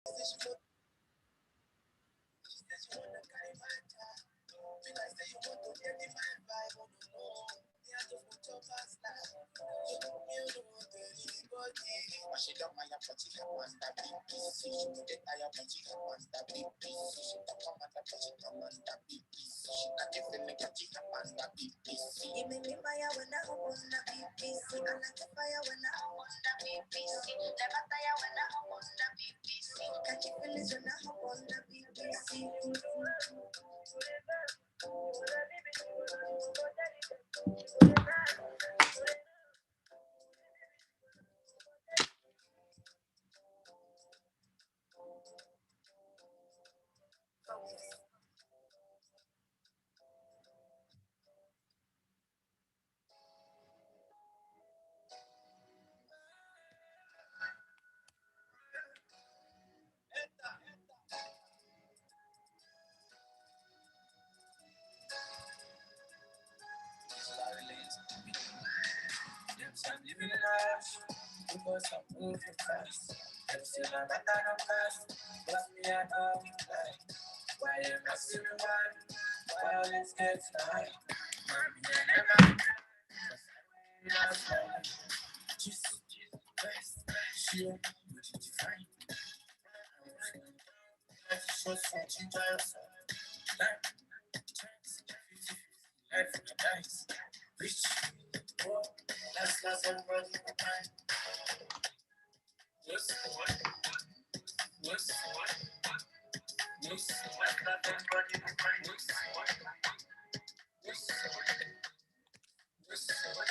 I'm living life because I'm moving fast. I'm still on my time of fast. But me, I know like why am I still alive? Why all this gets high? Mommy, I never just best. She would you define? Life is so sad, you die yourself. Life, life in the dice. Rich, poor, last, everybody in the time. Yes, what? Yes, what? Yes, what? Last, everybody in the time. Yes, what? Yes, what? Yes, what?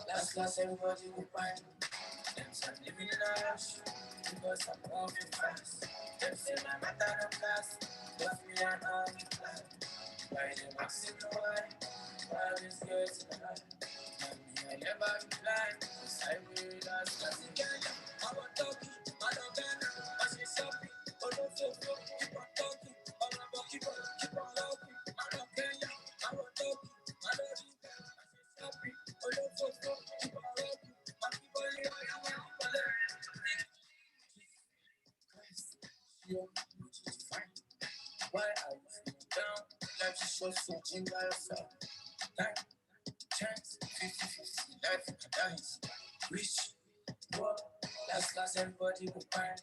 Last, everybody will find. Them say I'm living in a rush because I'm moving fast. Them say my matter no class, but me and all me plan. Why them asking no why? Why this girls in the line? And me I never reply, cause I will last as in Kenya. I want talking, I don't Ghana, I say something. Oh no, keep on talking. Oh no, keep on talking. I don't Kenya, I want talking, I don't Ghana, I say something. Oh no, keep on talking. Why are you feeling down? Life is so switching by yourself. Time, chance, 50-50, life in the dice. Rich, poor, last, everybody will find.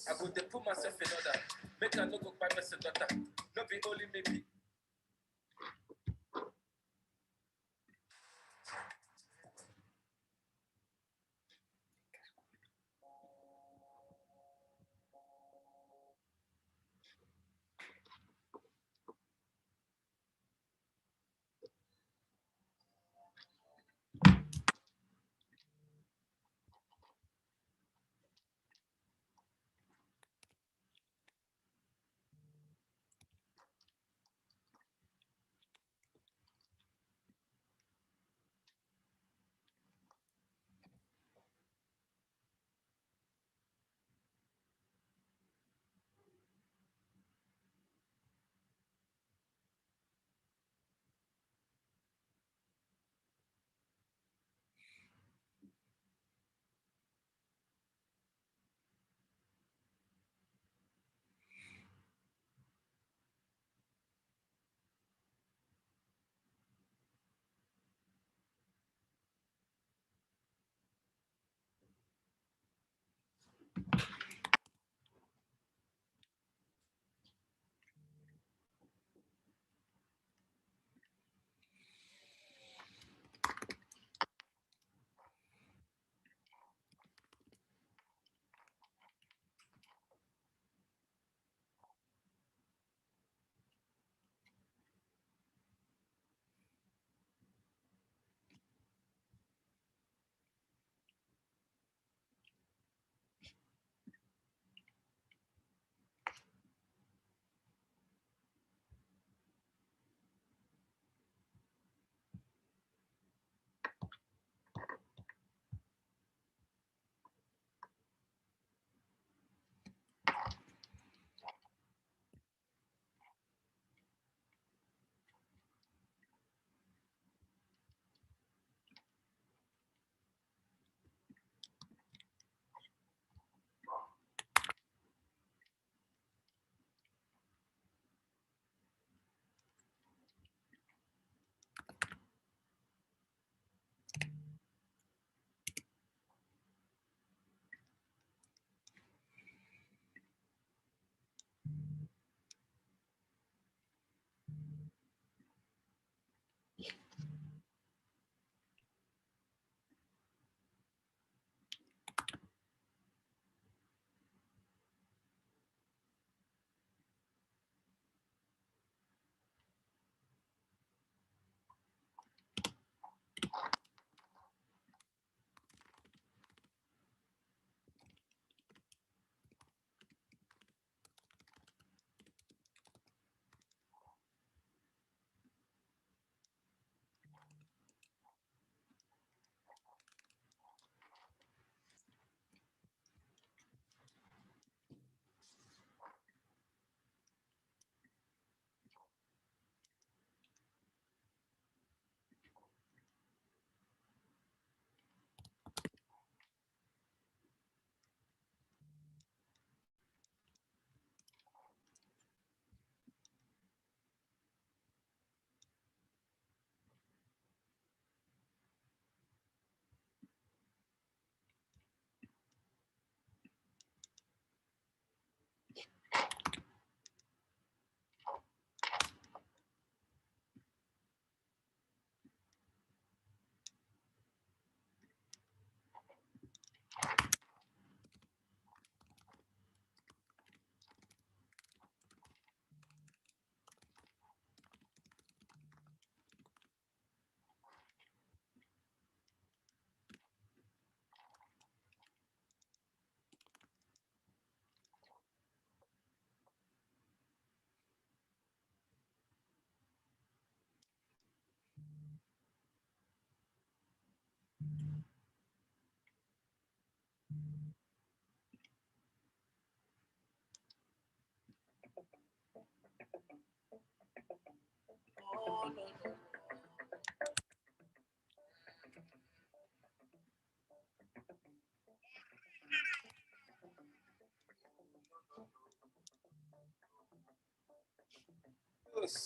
I go to put myself in order. Make a no go buy myself daughter. no be only maybe.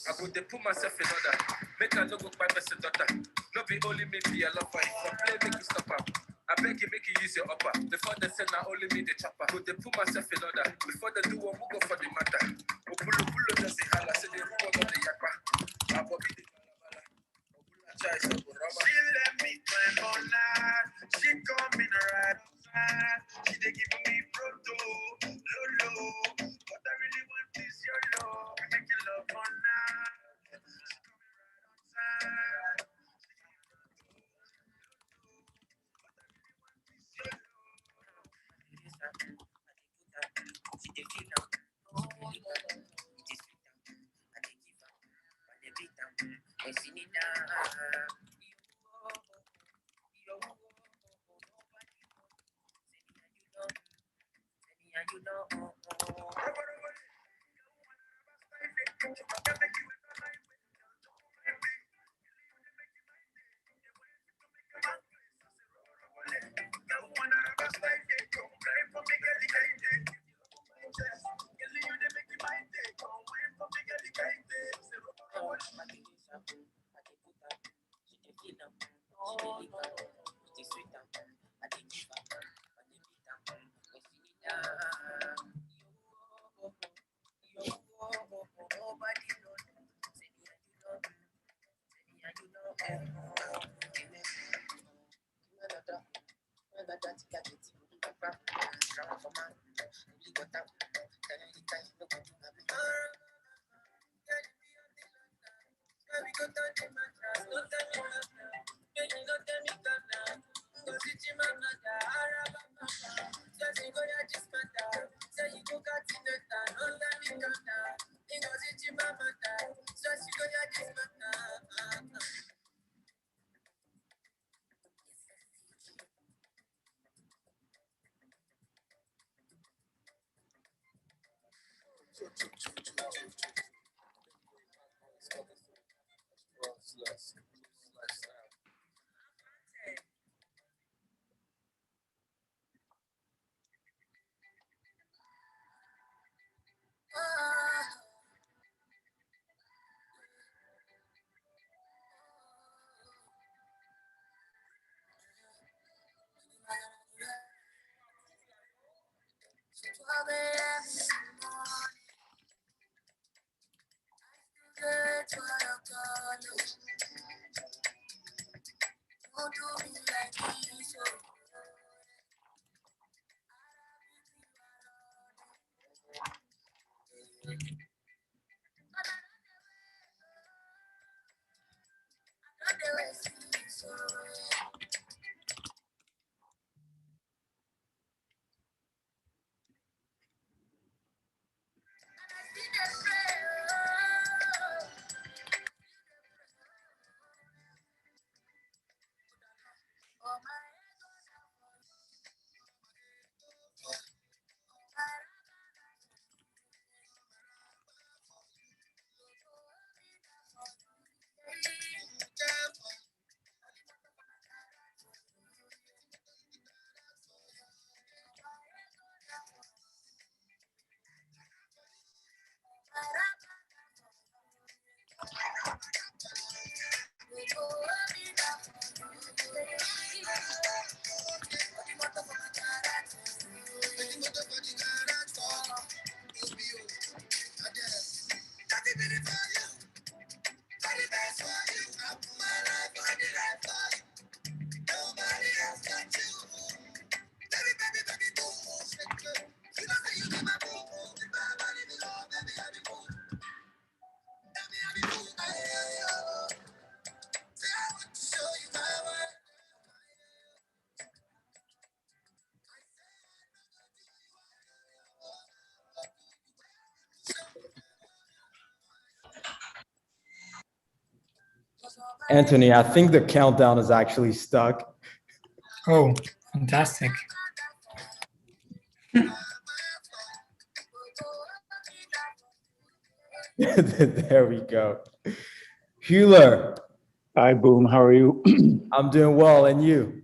I go dey put myself in order. Make I no go buy person daughter. No be only me be a lover. If I play, make you stop am. I beg you, make you use your upper. Before they say now only me the chopper. Could they put myself in order? Before they do one, we'll go for the matter. Pulo just say hala, say the rumor of the yakpa. My bobby the balabala. She let me climb on that. She coming right outside. She they give me proto, lolo. What I really want is your love. We making love on that. She coming right outside. Anthony, I think the countdown is actually stuck. Oh, fantastic. There we go. Euler. Hi, Boom. How are you? I'm doing well, and you?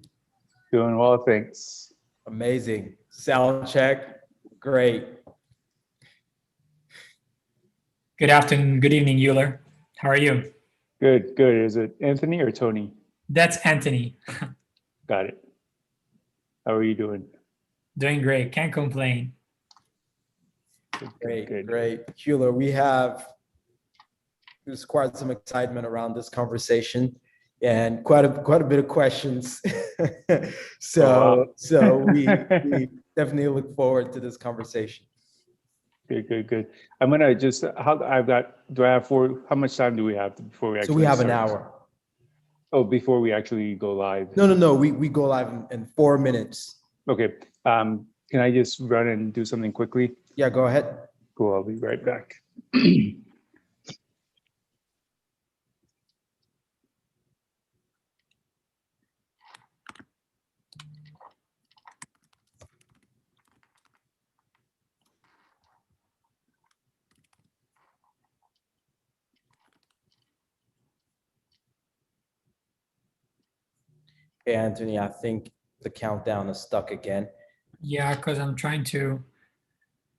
Doing well, thanks. Amazing. Sound check. Great. Good afternoon, good evening, Euler. How are you? Good, good. Is it Anthony or Tony? That's Anthony. Got it. How are you doing? Doing great. Can't complain. Great, great. Euler, there's quite some excitement around this conversation and quite a bit of questions. So we definitely look forward to this conversation. Good. I'm gonna just, how much time do we have before we actually So we have start? an hour. Oh, before we actually go live? No. We go live in 4 minutes. Okay. Can I just run and do something quickly? Yeah, go ahead. Cool, I'll be right back. Hey, Anthony, I think the countdown is stuck again. Yeah, because I'm trying to,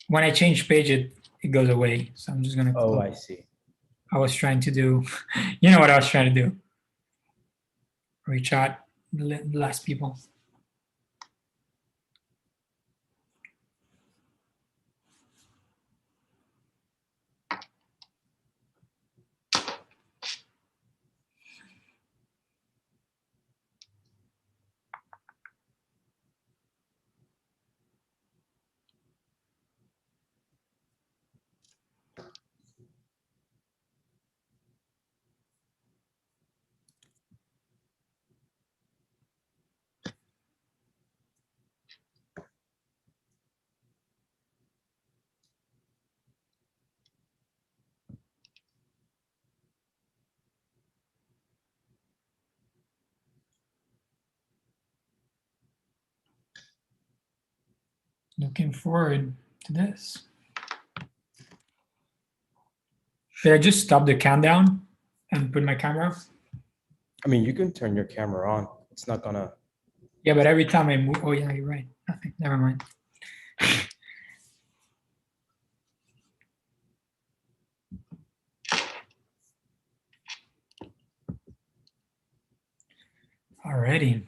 when I change page, it goes away. So I'm just going to, Oh, I see. I was trying to do, you know what I was trying to do? Reach out the last people. Looking forward to this. Should I just stop the countdown and put my camera off? I mean, you can turn your camera on. It's not gonna. Yeah, but every time I move, oh yeah, you're right. Nothing, never mind. Alrighty.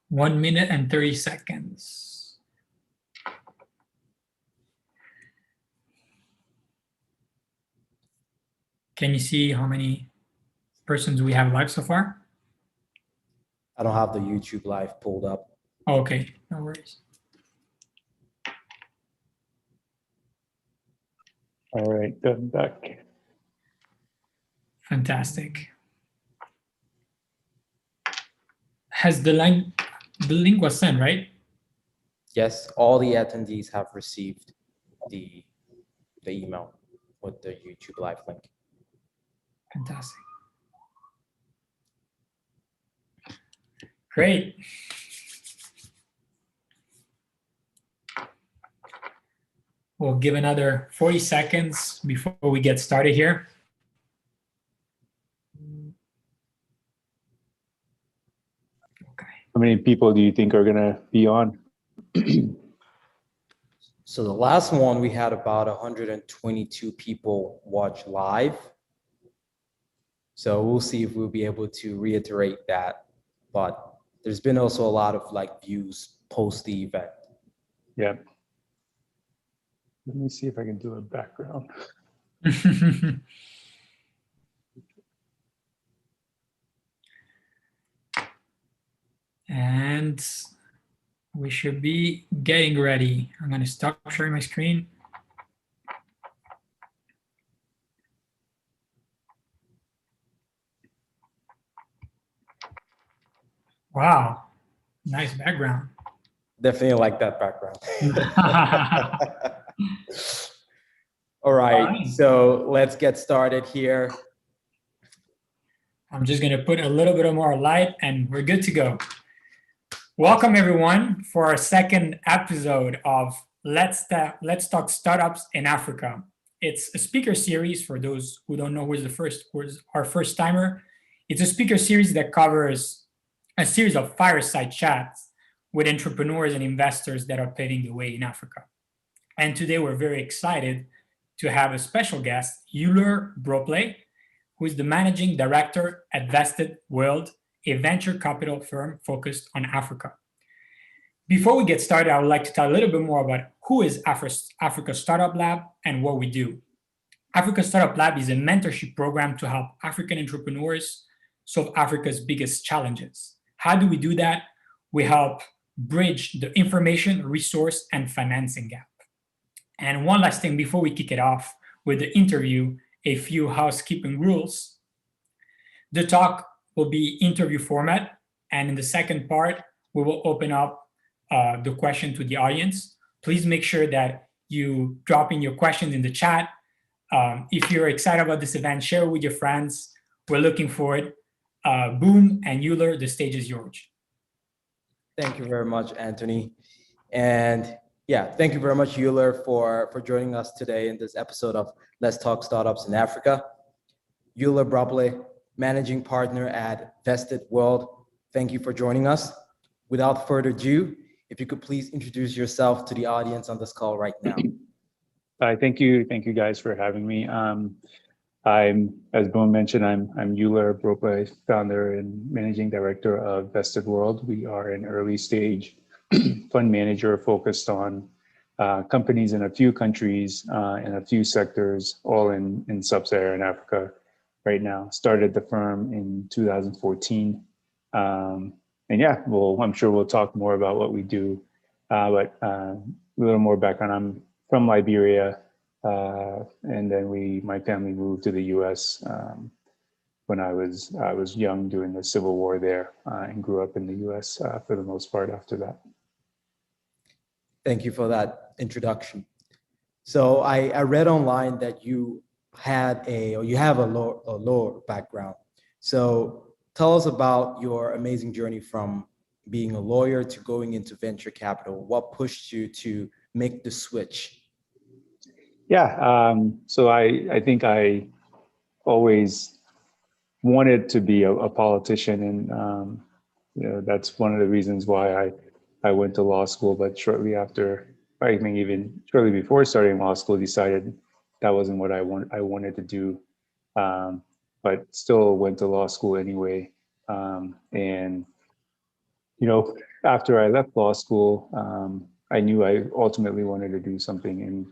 One minute and 30 seconds. Can you see how many persons we have live so far? I don't have the YouTube live pulled up. Oh, okay, no worries. All right, I'm back. Fantastic. Has the link was sent, right? Yes, all the attendees have received the email with the YouTube live link. Fantastic. Great. We'll give another 40 seconds before we get started here. Okay. How many people do you think are gonna be on? So the last one, we had about 122 people watch live. So we'll see if we'll be able to reiterate that. But there's been also a lot of views post the event. Yeah. Let me see if I can do a background. And we should be getting ready. I'm going to stop sharing my screen. Wow, nice background. Definitely like that background. All right, so let's get started here. I'm just going to put a little bit of more light and we're good to go. Welcome everyone for our second episode of Let's Talk Startups in Africa. It's a speaker series for those who don't know who's our first timer. It's a speaker series that covers a series of fireside chats with entrepreneurs and investors that are paving the way in Africa. And today we're very excited to have a special guest, Euler Bropleh, who is the managing director at VestedWorld, a venture capital firm focused on Africa. Before we get started, I would like to tell a little bit more about who is Africa Startup Lab and what we do. Africa Startup Lab is a mentorship program to help African entrepreneurs solve Africa's biggest challenges. How do we do that? We help bridge the information, resource, and financing gap. And one last thing before we kick it off with the interview, a few housekeeping rules. The talk will be interview format, and in the second part, we will open up the question to the audience. Please make sure that you drop in your questions in the chat. If you're excited about this event, share it with your friends. We're looking forward. Boom and Euler, the stage is yours. Thank you very much, Anthony. And yeah, thank you very much, Euler, for joining us today in this episode of Let's Talk Startups in Africa. Euler Bropleh, managing partner at VestedWorld. Thank you for joining us. Without further ado, if you could please introduce yourself to the audience on this call right now. Thank you guys for having me. As Boone mentioned, I'm Euler Bropleh, founder and managing director of VestedWorld. We are an early stage fund manager focused on companies in a few countries and a few sectors, all in sub-Saharan Africa right now. Started the firm in 2014. And yeah, I'm sure we'll talk more about what we do, but a little more background. I'm from Liberia, and then my family moved to the U.S. When I was young during the Civil War there, and grew up in the U.S. For the most part after that. Thank you for that introduction. So I read online that you have a law background. So tell us about your amazing journey from being a lawyer to going into venture capital. What pushed you to make the switch? Yeah, so I think I always wanted to be a politician, and that's one of the reasons why I went to law school. But shortly after, I think even shortly before starting law school, decided that wasn't what I wanted to do. But still went to law school anyway. And after I left law school, I knew I ultimately wanted to do something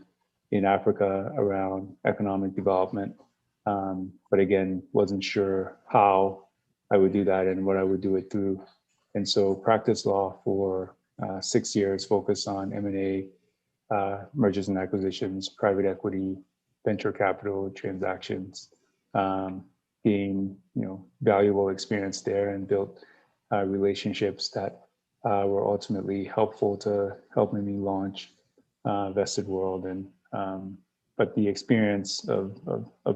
in Africa around economic development. But again, wasn't sure how I would do that and what I would do it through. And so practiced law for 6 years, focused on M&A, mergers and acquisitions, private equity, venture capital transactions, gained valuable experience there and built relationships that were ultimately helpful to helping me launch VestedWorld. And but the experience of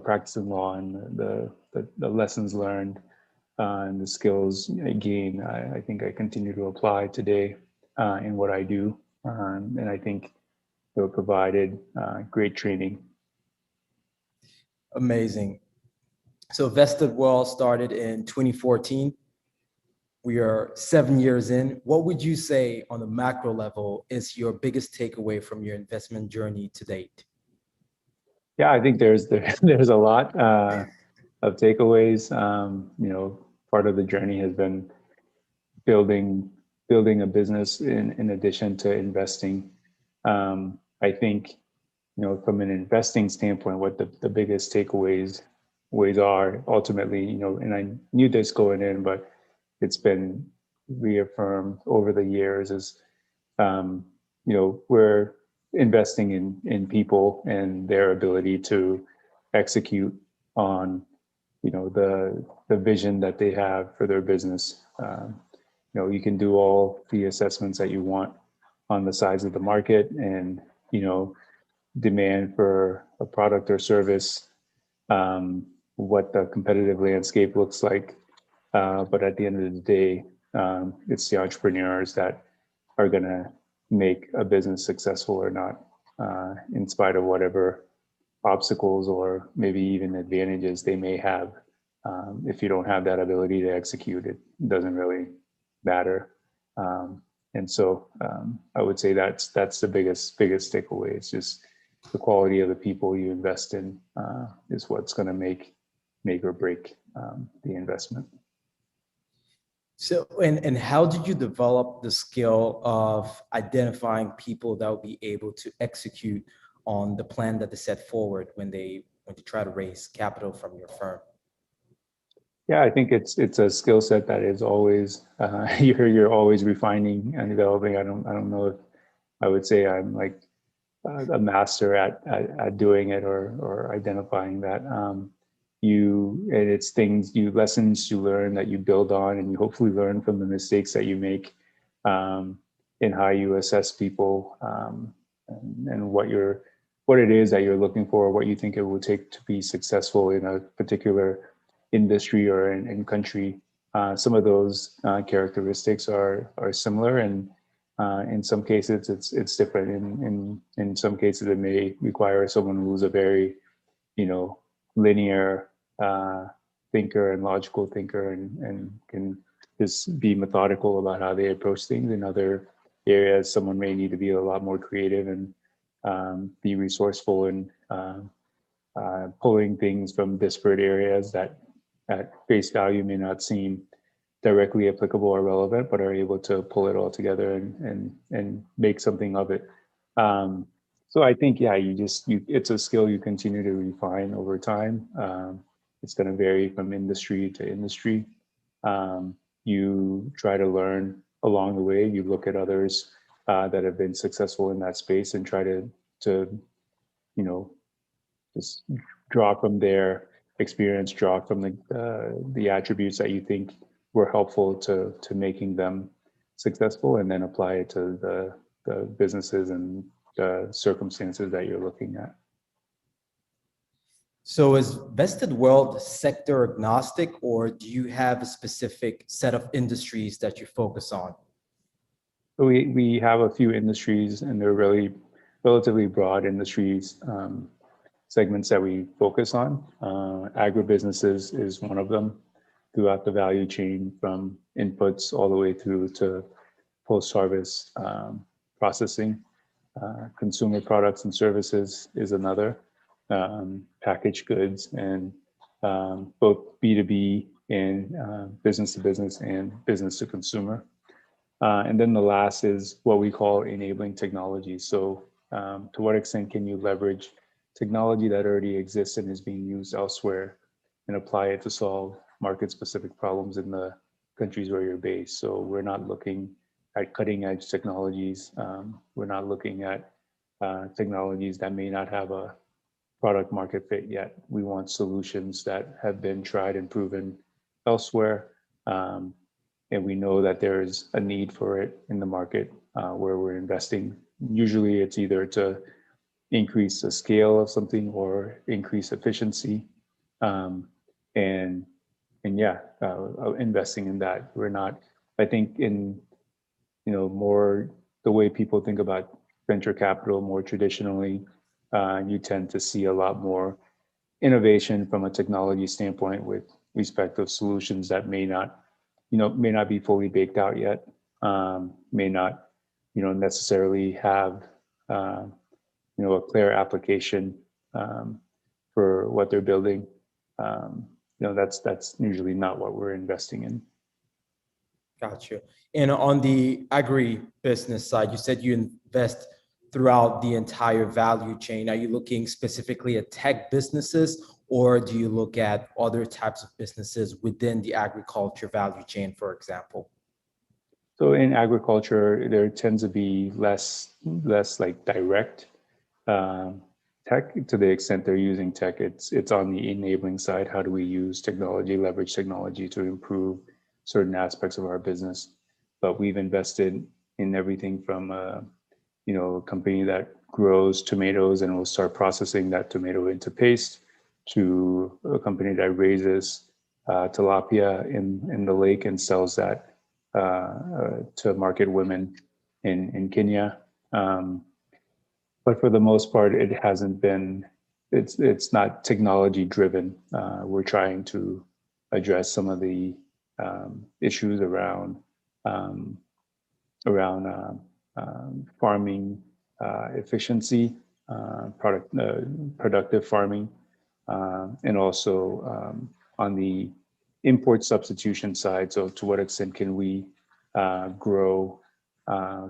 practicing law and the lessons learned and the skills I gained, I think I continue to apply today in what I do. And I think it provided great training. Amazing. So VestedWorld started in 2014. We are 7 years in. What would you say on the macro level is your biggest takeaway from your investment journey to date? Yeah, I think there's a lot of takeaways. Part of the journey has been building a business in addition to investing. I think from an investing standpoint, what the biggest takeaways are ultimately, and I knew this going in, but it's been reaffirmed over the years is, we're investing in people and their ability to execute on, the vision that they have for their business. You can do all the assessments that you want on the size of the market and, demand for a product or service, what the competitive landscape looks like. But at the end of the day, it's the entrepreneurs that are going to make a business successful or not, in spite of whatever obstacles or maybe even advantages they may have. If you don't have that ability to execute, it doesn't really matter. And so I would say that's the biggest takeaway. It's just the quality of the people you invest in is what's going to make or break the investment. So, and how did you develop the skill of identifying people that will be able to execute on the plan that they set forward when they try to raise capital from your firm? Yeah, I think it's a skill set that is always you're always refining and developing. I don't know if I would say I'm like a master at doing it or identifying that. It's lessons you learn that you build on, and you hopefully learn from the mistakes that you make, in how you assess people, and what it is that you're looking for, what you think it will take to be successful in a particular industry or in country. Some of those characteristics are similar, and in some cases it's different. In some cases it may require someone who's a very, linear thinker and logical thinker, and can just be methodical about how they approach things. In other areas, someone may need to be a lot more creative and be resourceful and pulling things from disparate areas that at face value may not seem directly applicable or relevant, but are able to pull it all together and make something of it. So I think, yeah, it's a skill you continue to refine over time. It's going to vary from industry to industry. You try to learn along the way. You look at others that have been successful in that space and try to just draw from their experience, draw from the attributes that you think were helpful to making them successful, and then apply it to the businesses and the circumstances that you're looking at. So is VestedWorld sector agnostic, or do you have a specific set of industries that you focus on? We have a few industries, and they're really relatively broad industries, segments that we focus on. Agribusinesses is one of them, throughout the value chain from inputs all the way through to post-harvest processing. Consumer products and services is another. Packaged goods, and both B2B and business to business and business to consumer. And then the last is what we call enabling technology. So to what extent can you leverage technology that already exists and is being used elsewhere and apply it to solve market-specific problems in the countries where you're based? So we're not looking at cutting-edge technologies. We're not looking at technologies that may not have a product market fit yet. We want solutions that have been tried and proven elsewhere. And we know that there is a need for it in the market where we're investing. Usually it's either to increase the scale of something or increase efficiency. Investing in that. We're not, I think in, more the way people think about venture capital more traditionally, you tend to see a lot more innovation from a technology standpoint with respect to solutions that may not be fully baked out yet, may not, necessarily have, a clear application for what they're building. That's usually not what we're investing in. Gotcha. And on the agri-business side, you said you invest throughout the entire value chain. Are you looking specifically at tech businesses, or do you look at other types of businesses within the agriculture value chain, for example? So in agriculture, there tends to be less like direct tech. To the extent they're using tech, it's on the enabling side. How do we use technology, leverage technology to improve certain aspects of our business? But we've invested in everything from a company that grows tomatoes and will start processing that tomato into paste, to a company that raises tilapia in the lake and sells that to market women in Kenya. But for the most part, it hasn't been it's not technology driven. We're trying to address some of the issues around farming efficiency, productive farming, and also on the import substitution side. So to what extent can we grow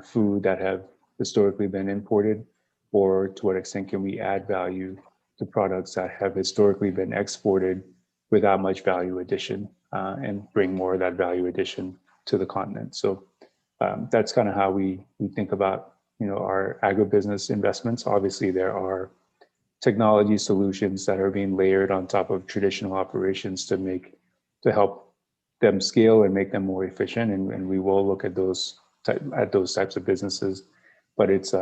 food that have historically been imported, or to what extent can we add value to products that have historically been exported without much value addition, and bring more of that value addition to the continent. So that's kind of how we think about, our agribusiness investments. Obviously, there are technology solutions that are being layered on top of traditional operations to help them scale and make them more efficient, and we will look at those types of businesses. But it's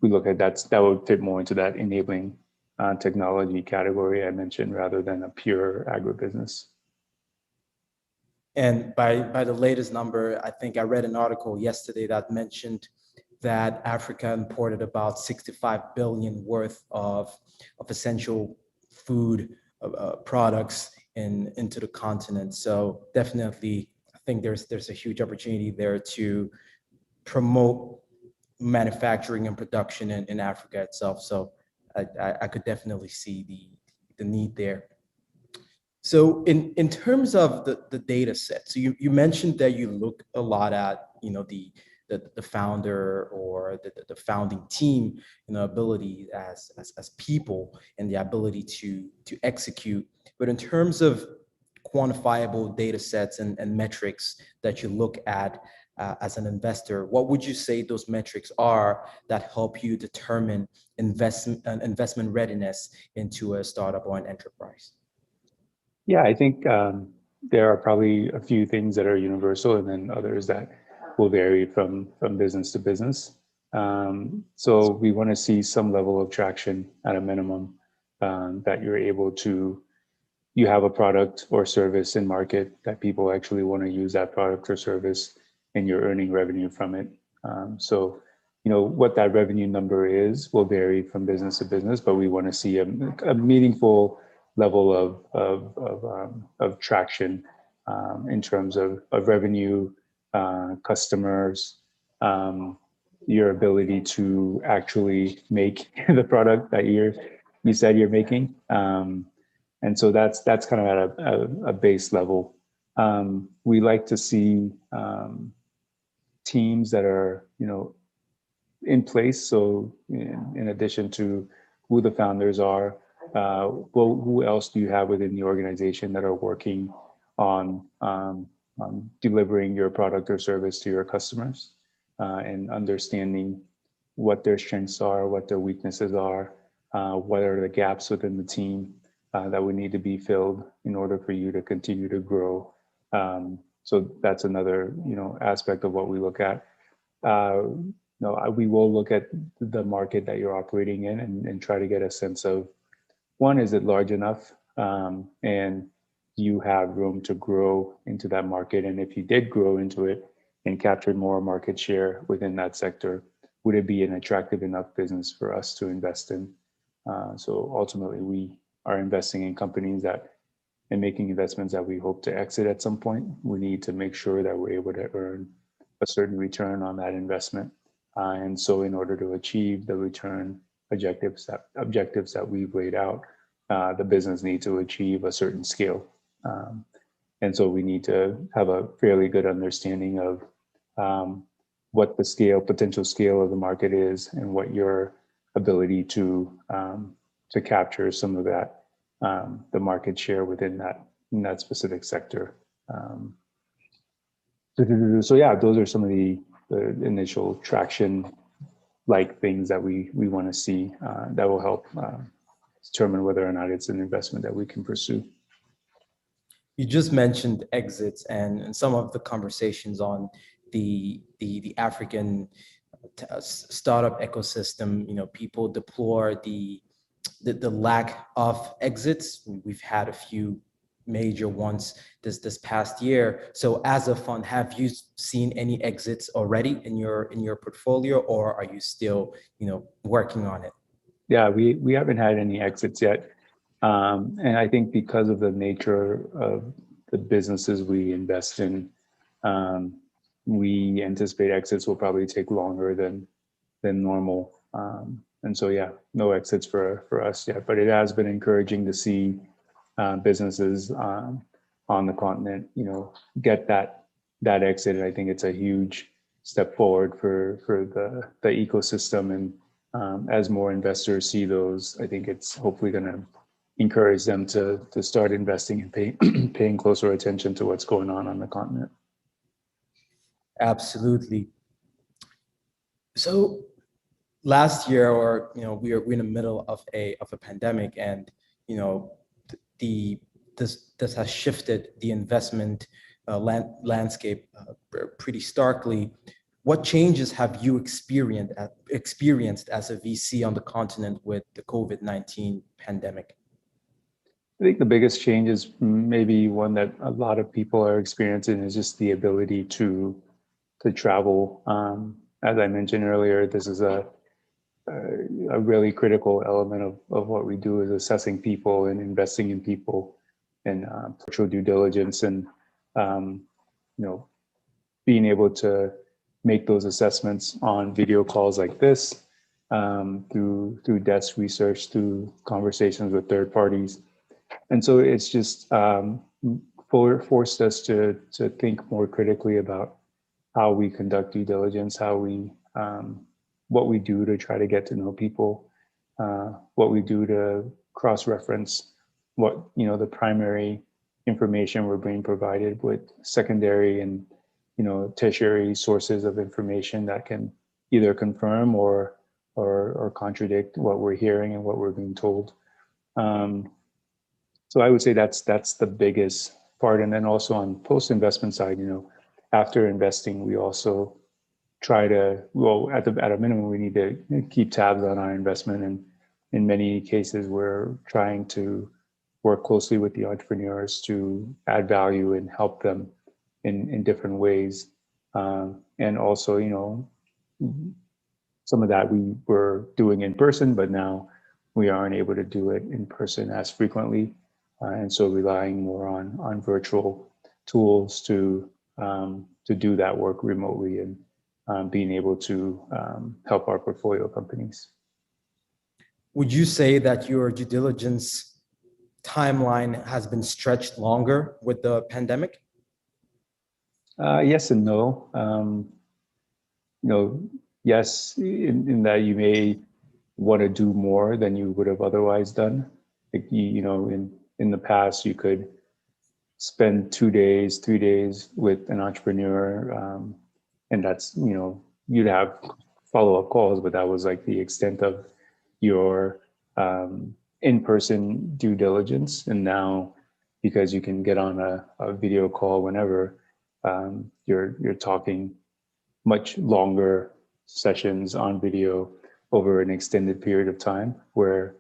we look at that would fit more into that enabling technology category I mentioned, rather than a pure agribusiness. And by the latest number, I think I read an article yesterday that mentioned that Africa imported about 65 billion worth of essential food products into the continent. So definitely, I think there's a huge opportunity there to promote manufacturing and production in Africa itself. So I could definitely see the need there. So in terms of the data set, so you mentioned that you look a lot at, the founder or the founding team, ability as people and the ability to execute. But in terms of quantifiable data sets and metrics that you look at as an investor, what would you say those metrics are that help you determine investment readiness into a startup or an enterprise? Yeah, I think there are probably a few things that are universal, and then others that will vary from business to business. So we want to see some level of traction at a minimum, that you have a product or service in market that people actually want to use that product or service, and you're earning revenue from it. So what that revenue number is will vary from business to business, but we want to see a meaningful level of traction in terms of revenue, customers, your ability to actually make the product that you said you're making, and so that's kind of at a base level. We like to see teams that are in place. So in addition to who the founders are, well, who else do you have within the organization that are working on delivering your product or service to your customers, and understanding what their strengths are, what their weaknesses are, what are the gaps within the team that would need to be filled in order for you to continue to grow. So that's another aspect of what we look at. We will look at the market that you're operating in and try to get a sense of, one, is it large enough, and you have room to grow into that market? And if you did grow into it and captured more market share within that sector, would it be an attractive enough business for us to invest in? So ultimately, we are investing in companies and making investments that we hope to exit at some point. We need to make sure that we're able to earn a certain return on that investment. And so in order to achieve the return objectives that we've laid out, the business needs to achieve a certain scale. And so we need to have a fairly good understanding of what the potential scale of the market is, and what your ability to capture some of that, the market share within that specific sector. So yeah, those are some of the initial traction like things that we want to see that will help determine whether or not it's an investment that we can pursue. You just mentioned exits and some of the conversations on the African startup ecosystem. People deplore the lack of exits. We've had a few major ones this past year. So as a fund, have you seen any exits already in your portfolio, or are you still working on it? Yeah, we haven't had any exits yet. And I think because of the nature of the businesses we invest in, we anticipate exits will probably take longer than normal. And so, yeah, no exits for us yet, but it has been encouraging to see businesses on the continent, get that exit. And I think it's a huge step forward for the ecosystem. And as more investors see those, I think it's hopefully going to encourage them to start investing and paying closer attention to what's going on the continent. Absolutely. So last year, or we're in the middle of a pandemic, and this has shifted the investment landscape pretty starkly. What changes have you experienced as a VC on the continent with the COVID-19 pandemic? I think the biggest change is maybe one that a lot of people are experiencing is just the ability to travel. As I mentioned earlier, this is a really critical element of what we do, is assessing people and investing in people and virtual due diligence, and being able to make those assessments on video calls like this, through desk research, through conversations with third parties. And so it's just forced us to think more critically about how we conduct due diligence, how we what we do to try to get to know people, what we do to cross-reference what the primary information we're being provided with secondary and tertiary sources of information that can either confirm or contradict what we're hearing and what we're being told. So I would say that's the biggest part. And then also on post-investment side, after investing, we also try to, at a minimum, we need to keep tabs on our investment. And in many cases, we're trying to work closely with the entrepreneurs to add value and help them in different ways. And also, some of that we were doing in person, but now we aren't able to do it in person as frequently. And so relying more on virtual tools to do that work remotely, and being able to help our portfolio companies. Would you say that your due diligence timeline has been stretched longer with the pandemic? Yes and no. Yes, in that you may want to do more than you would have otherwise done. Like in the past, you could spend 2 days, 3 days with an entrepreneur, and that's you'd have follow-up calls, but that was like the extent of your in-person due diligence. And now, because you can get on a video call whenever, you're talking much longer sessions on video over an extended period of time, where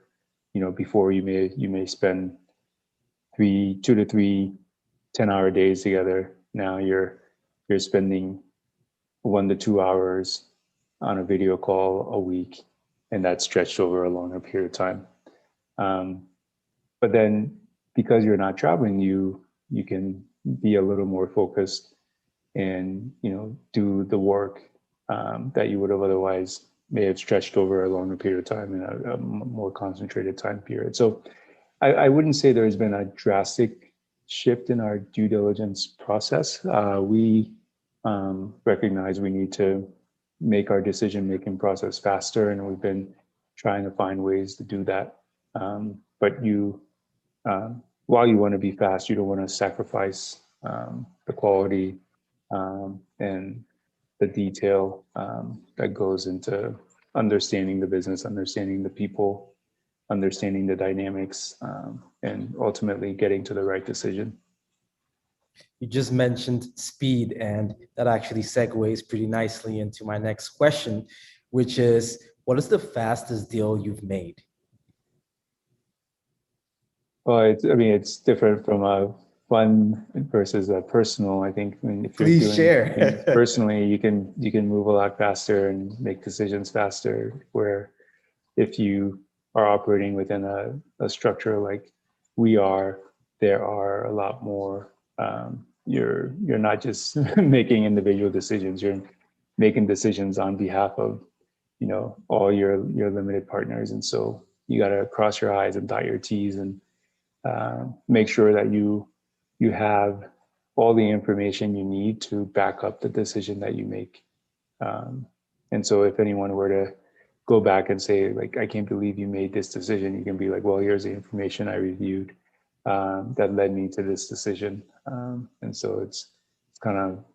before you may spend 2 to 3 10-hour days together. Now you're spending 1 to 2 hours on a video call a week, and that's stretched over a longer period of time. But then, because you're not traveling, you can be a little more focused and do the work that you would have otherwise may have stretched over a longer period of time in a more concentrated time period. So I wouldn't say there's been a drastic shift in our due diligence process. We recognize we need to make our decision-making process faster, and we've been trying to find ways to do that. But while you want to be fast, you don't want to sacrifice the quality and the detail that goes into understanding the business, understanding the people, understanding the dynamics, and ultimately getting to the right decision. You just mentioned speed, and that actually segues pretty nicely into my next question, which is, what is the fastest deal you've made? Well, it's different from a fun versus a personal. I think if you're Please share. Personally, you can move a lot faster and make decisions faster. Where if you are operating within a structure like we are, there are a lot more. You're not just making individual decisions. You're making decisions on behalf of, you know, all your limited partners, and so you got to cross your I's and dot your T's and make sure that you have all the information you need to back up the decision that you make. And so if anyone were to go back and say, like, I can't believe you made this decision, you can be like, well, here's the information I reviewed that led me to this decision. And so it's kind of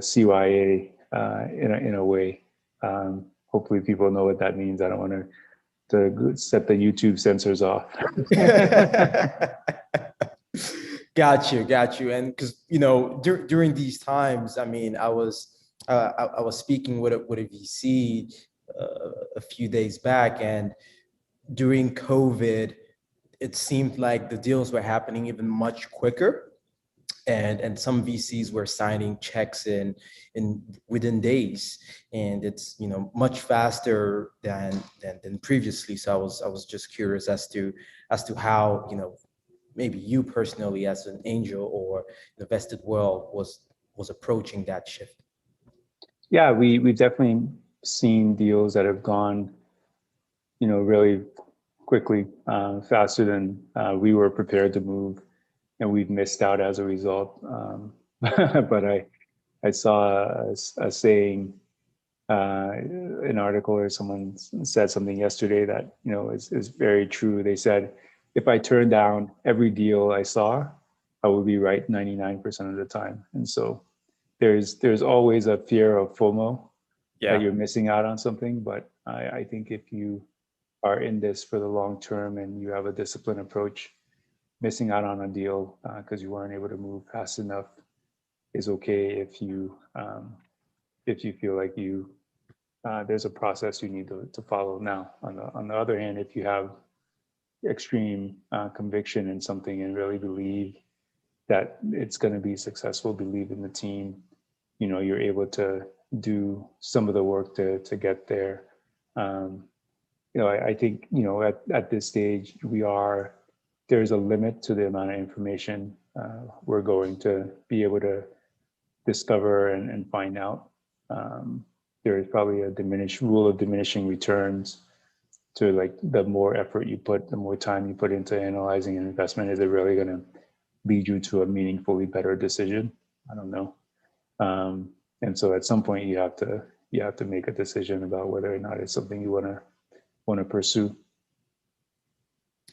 CYA in a way. Hopefully people know what that means. I don't want to set the YouTube censors off. Got you. And because, you know, during these times, I mean, I was speaking with a VC a few days back, and during COVID, it seemed like the deals were happening even much quicker, and some VCs were signing checks in within days, and it's, you know, much faster than previously. So I was just curious as to how, you know, maybe you personally as an angel or the VestedWorld was approaching that shift. Yeah, we've definitely seen deals that have gone, you know, really quickly, faster than we were prepared to move, and we've missed out as a result. But I saw a saying, an article, or someone said something yesterday that, you know, is very true. They said, if I turned down every deal I saw, I would be right 99% of the time. And so there's always a fear of FOMO, that you're missing out on something. But I think if you are in this for the long term and you have a disciplined approach, missing out on a deal because you weren't able to move fast enough is okay if you feel like there's a process you need to follow. Now, on the other hand, if you have extreme conviction in something and really believe that it's going to be successful, believe in the team, you know, you're able to do some of the work to get there. You know, I think, you know, at this stage, there's a limit to the amount of information we're going to be able to discover and find out. There is probably a rule of diminishing returns to, like, the more effort you put, the more time you put into analyzing an investment, is it really going to lead you to a meaningfully better decision? I don't know. And so at some point you have to make a decision about whether or not it's something you want to pursue.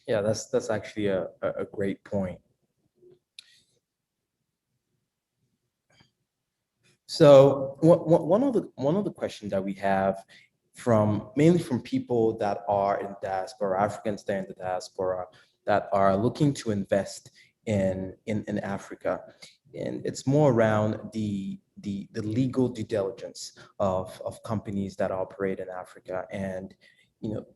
Yeah, that's actually a great point. So one of the questions that we have mainly from people that are in diaspora, Africans that are in the diaspora, that are looking to invest in Africa, and it's more around the legal due diligence of companies that operate in Africa. And, you know,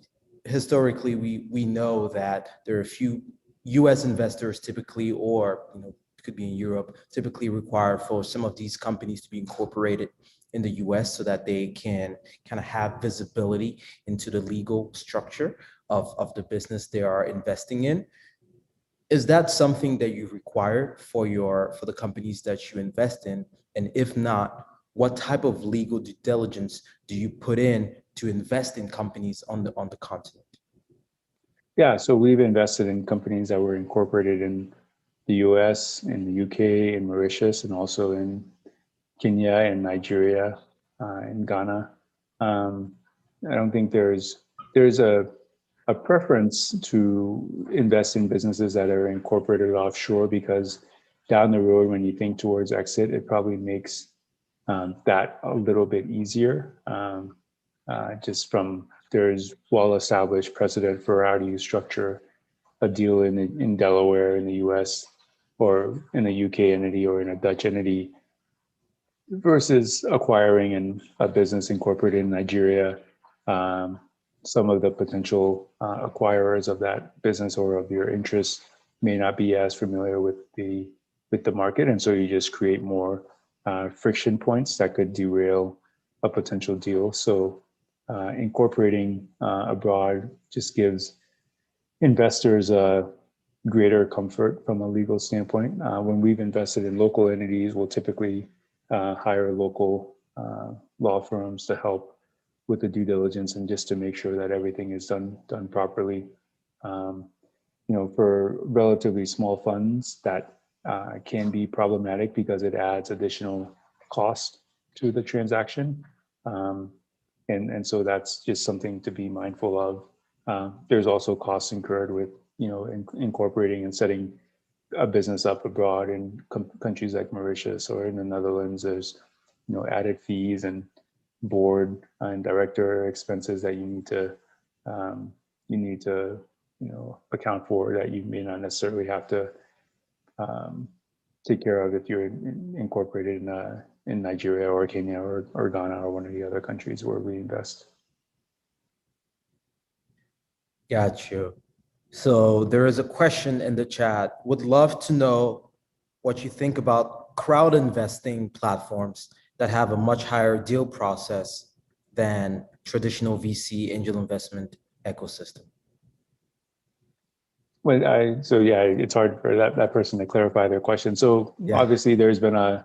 historically we know that there are a few U.S. investors typically, or, you know, could be in Europe, typically require for some of these companies to be incorporated in the US so that they can kind of have visibility into the legal structure of the business they are investing in. Is that something that you require for the companies that you invest in? And if not, what type of legal due diligence do you put in to invest in companies on the continent? Yeah, so we've invested in companies that were incorporated in the US, in the UK, in Mauritius, and also in Kenya and Nigeria, and Ghana. I don't think there's a preference to invest in businesses that are incorporated offshore, because down the road, when you think towards exit, it probably makes that a little bit easier. Just from, there's well-established precedent for how do you structure a deal in Delaware in the US, or in a UK entity, or in a Dutch entity, versus acquiring a business incorporated in Nigeria. Some of the potential acquirers of that business or of your interest may not be as familiar with the market, and so you just create more friction points that could derail a potential deal. So incorporating abroad just gives investors a greater comfort from a legal standpoint. When we've invested in local entities, we'll typically hire local law firms to help with the due diligence and just to make sure that everything is done properly. For relatively small funds, that can be problematic because it adds additional cost to the transaction. And so that's just something to be mindful of. There's also costs incurred with, incorporating and setting a business up abroad in countries like Mauritius or in the Netherlands. There's, added fees and board and director expenses that you need to account for that you may not necessarily have to take care of if you're incorporated in Nigeria or Kenya or Ghana or one of the other countries where we invest. Got you. So there is a question in the chat. Would love to know what you think about crowd investing platforms that have a much higher deal process than traditional VC angel investment ecosystem. Well, it's hard for that person to clarify their question. So obviously there's been a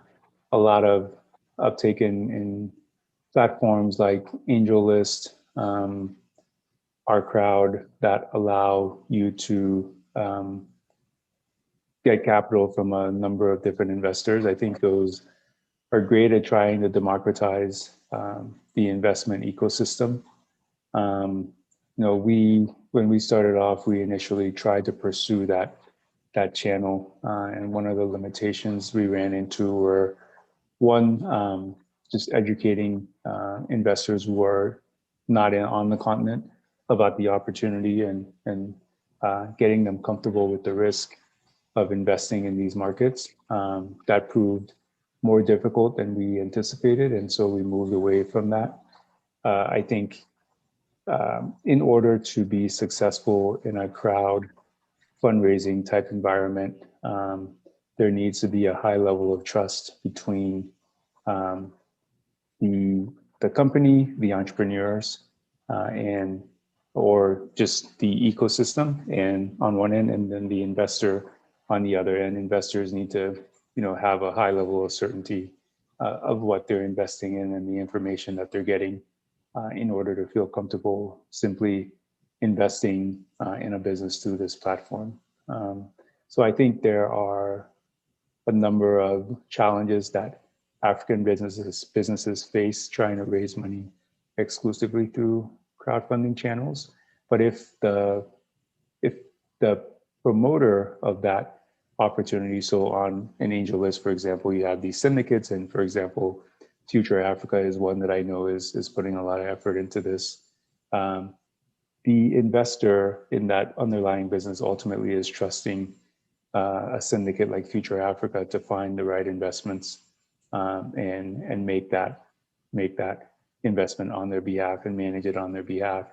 lot of uptake in platforms like AngelList, our crowd, that allow you to get capital from a number of different investors. I think those are great at trying to democratize the investment ecosystem. When we started off, we initially tried to pursue that channel, and one of the limitations we ran into were one, just educating investors who are not on the continent about the opportunity and getting them comfortable with the risk of investing in these markets. That proved more difficult than we anticipated, and so we moved away from that. I think in order to be successful in a crowd fundraising type environment, there needs to be a high level of trust between the company, the entrepreneurs, or just the ecosystem, and on one end, and then the investor on the other end. Investors need to, have a high level of certainty of what they're investing in and the information that they're getting in order to feel comfortable simply investing in a business through this platform. So I think there are a number of challenges that African businesses face trying to raise money exclusively through crowdfunding channels. But if the promoter of that opportunity, so on an AngelList, for example, you have these syndicates, and for example, Future Africa is one that I know is putting a lot of effort into this. The investor in that underlying business ultimately is trusting a syndicate like Future Africa to find the right investments and make that investment on their behalf and manage it on their behalf.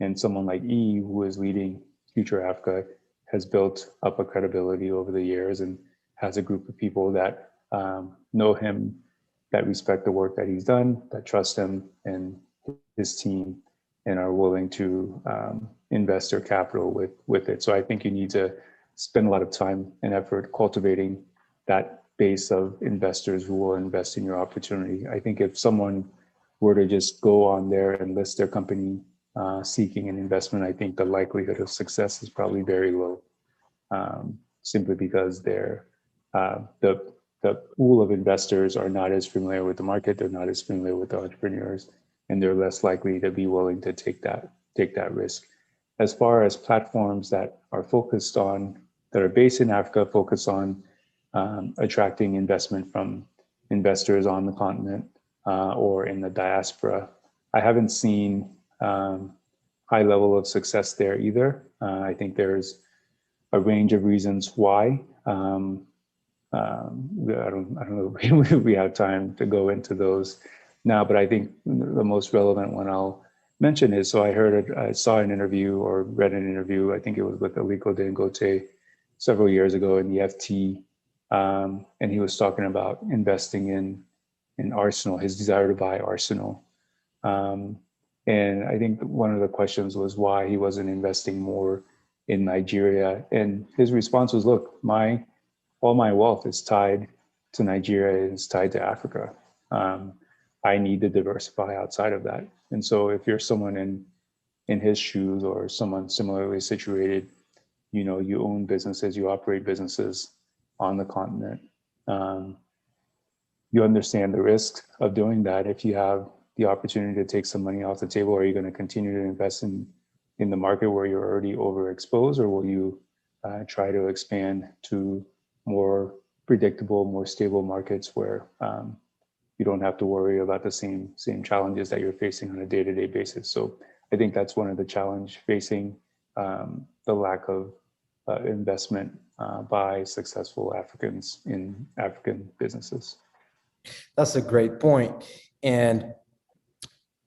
And someone like E, who is leading Future Africa, has built up a credibility over the years and has a group of people that know him, that respect the work that he's done, that trust him and his team, and are willing to invest their capital with it. So I think you need to spend a lot of time and effort cultivating that base of investors who will invest in your opportunity. I think if someone were to just go on there and list their company seeking an investment, I think the likelihood of success is probably very low, simply because the pool of investors are not as familiar with the market, they're not as familiar with the entrepreneurs, and they're less likely to be willing to take that risk. As far as platforms that are based in Africa, focus on attracting investment from investors on the continent or in the diaspora, I haven't seen high level of success there either. I think there's a range of reasons why. I don't know if we have time to go into those now, but I think the most relevant one I'll mention is, so I saw an interview or read an interview, I think it was with Aliko Dangote several years ago in the FT, and he was talking about investing in Arsenal, his desire to buy Arsenal. And I think one of the questions was why he wasn't investing more in Nigeria. And his response was, look, all my wealth is tied to Nigeria and it's tied to Africa. I need to diversify outside of that. And so if you're someone in his shoes or someone similarly situated, you own businesses, you operate businesses on the continent. You understand the risk of doing that. If you have the opportunity to take some money off the table, are you going to continue to invest in the market where you're already overexposed, or will you try to expand to more predictable, more stable markets where you don't have to worry about the same challenges that you're facing on a day-to-day basis? So I think that's one of the challenge facing the lack of investment by successful Africans in African businesses. That's a great point. And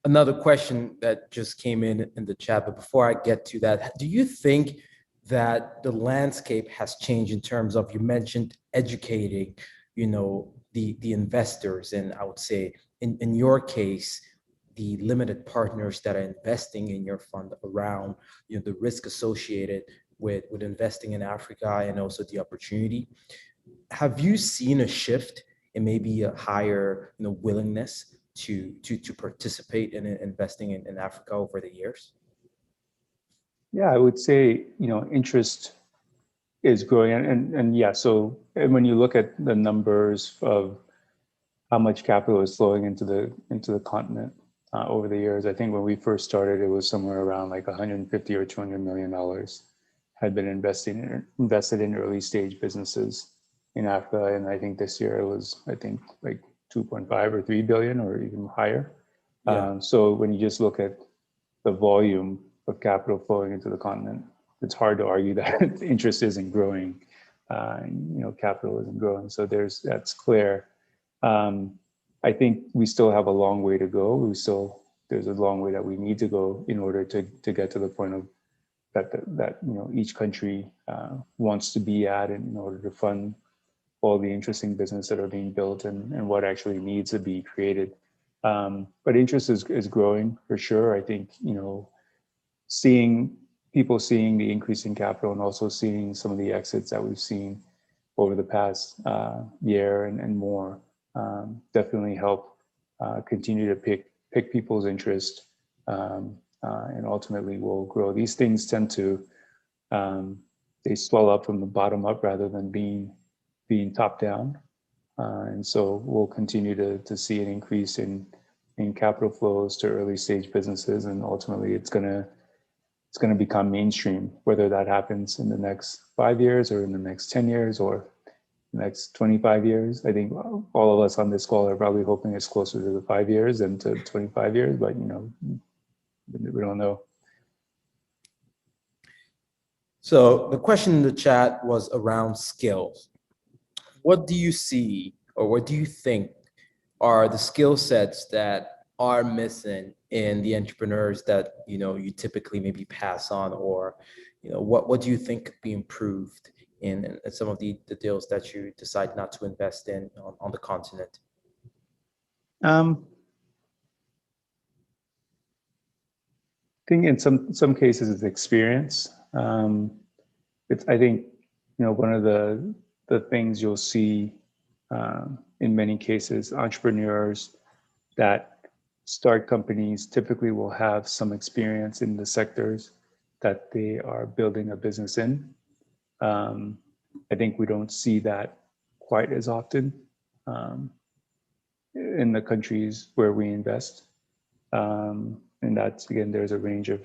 another question that just came in the chat, but before I get to that, do you think that the landscape has changed in terms of, you mentioned educating, the investors, and I would say in your case, the limited partners that are investing in your fund around, the risk associated with investing in Africa and also the opportunity. Have you seen a shift and maybe a higher willingness to participate in investing in Africa over the years? Yeah, I would say interest is growing, and yeah. So when you look at the numbers of how much capital is flowing into the continent over the years, I think when we first started, it was somewhere around like 150 or 200 million dollars had been invested in early stage businesses in Africa, and I think this year it was like 2.5 or 3 billion or even higher. Yeah. So when you just look at the volume of capital flowing into the continent, it's hard to argue that interest isn't growing. Capital isn't growing. So that's clear. I think we still have a long way to go. There's a long way that we need to go in order to get to the point of that each country wants to be at, in order to fund all the interesting business that are being built and what actually needs to be created. But interest is growing for sure. I think, seeing the increase in capital and also seeing some of the exits that we've seen over the past year and more definitely help continue to pick people's interest and ultimately will grow. These things tend to, they swell up from the bottom up rather than being top down. And so we'll continue to see an increase in capital flows to early stage businesses, and ultimately it's going to become mainstream, whether that happens in the next 5 years or in the next 10 years or the next 25 years. I think all of us on this call are probably hoping it's closer to the 5 years than to 25 years, but we don't know. So the question in the chat was around skills. What do you see, or what do you think are the skill sets that are missing in the entrepreneurs that you typically maybe pass on, or what do you think could be improved in some of the deals that you decide not to invest in on the continent? I think in some cases it's experience. I think one of the things you'll see in many cases, entrepreneurs that start companies typically will have some experience in the sectors that they are building a business in. I think we don't see that quite as often in the countries where we invest. And that's, again, there's a range of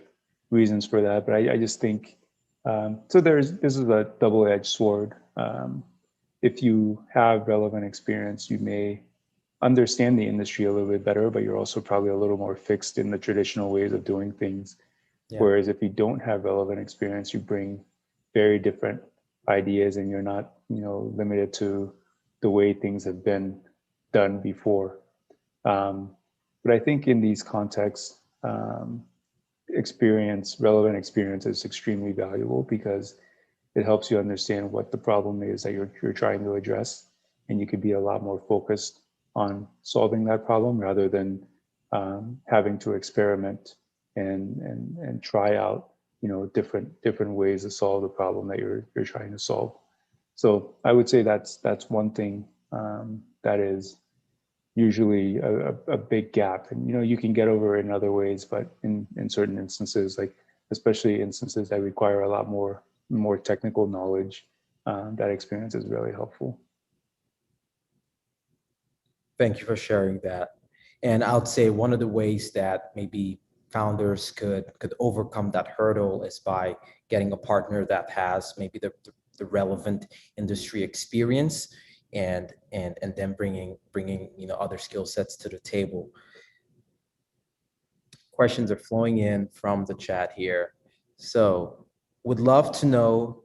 reasons for that, but I just think, so this is a double-edged sword. If you have relevant experience, you may understand the industry a little bit better, but you're also probably a little more fixed in the traditional ways of doing things. Yeah. Whereas if you don't have relevant experience, you bring very different ideas and you're not, limited to the way things have been done before. But I think in these contexts, relevant experience is extremely valuable because it helps you understand what the problem is that you're trying to address, and you could be a lot more focused on solving that problem rather than having to experiment and try out, different ways to solve the problem that you're trying to solve. So I would say that's one thing that is usually a big gap, and you can get over it in other ways, but in certain instances, like especially instances that require a lot more technical knowledge, that experience is really helpful. Thank you for sharing that. And I would say one of the ways that maybe founders could overcome that hurdle is by getting a partner that has maybe the relevant industry experience, and then bringing other skill sets to the table. Questions are flowing in from the chat here. So would love to know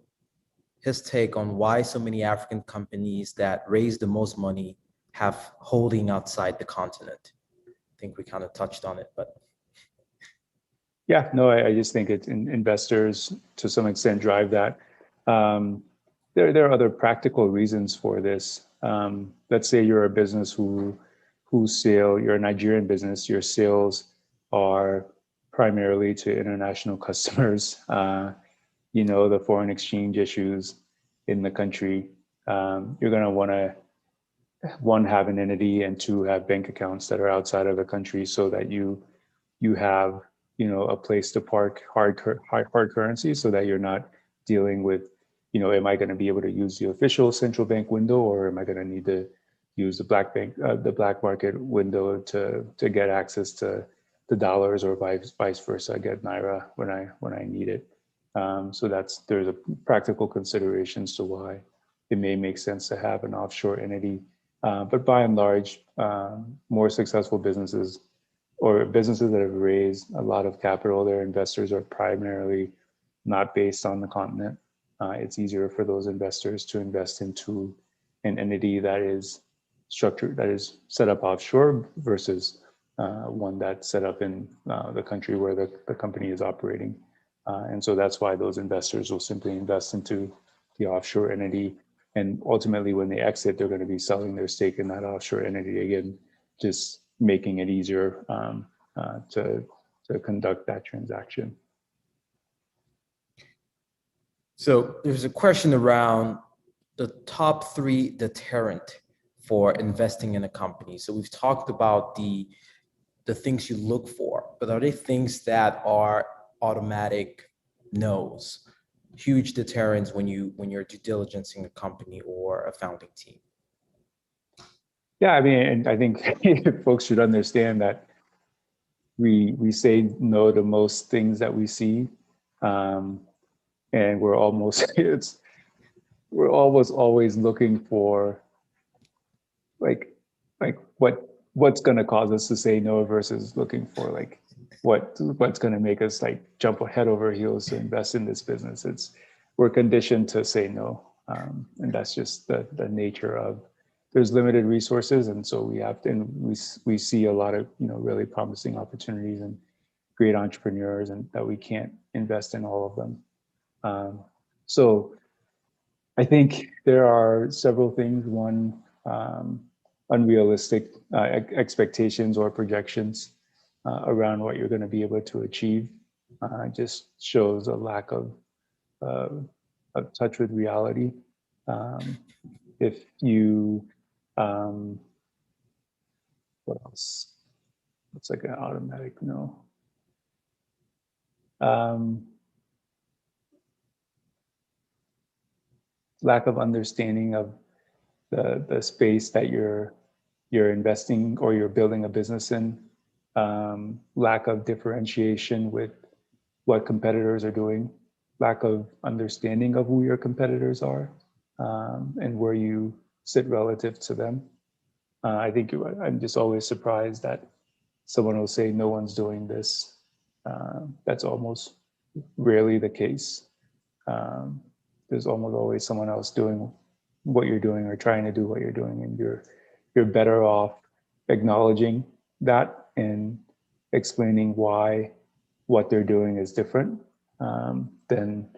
his take on why so many African companies that raise the most money have holding outside the continent. I think we kind of touched on it, but. Yeah, no, I just think it's investors to some extent drive that. There are other practical reasons for this. Let's say you're a business you're a Nigerian business, your sales are primarily to international customers. The foreign exchange issues in the country. You're going to want to, one, have an entity, and two, have bank accounts that are outside of the country so that you have a place to park hard currency, so that you're not dealing with, am I going to be able to use the official central bank window, or am I going to need to use the black market window to get access to the dollars, or vice versa, get naira when I need it. So there's a practical considerations to why it may make sense to have an offshore entity. But by and large, more successful businesses, or businesses that have raised a lot of capital, their investors are primarily not based on the continent. It's easier for those investors to invest into an entity that is structured, that is set up offshore, versus one that's set up in the country where the company is operating. And so that's why those investors will simply invest into the offshore entity. And ultimately, when they exit, they're going to be selling their stake in that offshore entity again, just making it easier to conduct that transaction. So there's a question around the top 3 deterrent for investing in a company. So we've talked about the things you look for, but are there things that are automatic no's, huge deterrents when you're due diligencing a company or a founding team? Yeah, I mean, and I think folks should understand that we say no to most things that we see, and we're almost always looking for like what's going to cause us to say no, versus looking for like what's going to make us like jump head over heels to invest in this business. We're conditioned to say no, and that's just the nature of. There's limited resources, and so we have to. And we see a lot of really promising opportunities and great entrepreneurs, and that we can't invest in all of them. So I think there are several things. One, unrealistic expectations or projections around what you're going to be able to achieve. Just shows a lack of touch with reality. If you what else? It's like an automatic no. Lack of understanding of the space that you're investing or you're building a business in. Lack of differentiation with what competitors are doing. Lack of understanding of who your competitors are, and where you sit relative to them. I think I'm just always surprised that someone will say no one's doing this. That's almost rarely the case. There's almost always someone else doing what you're doing or trying to do what you're doing, and you're better off acknowledging that and explaining why what they're doing is different, than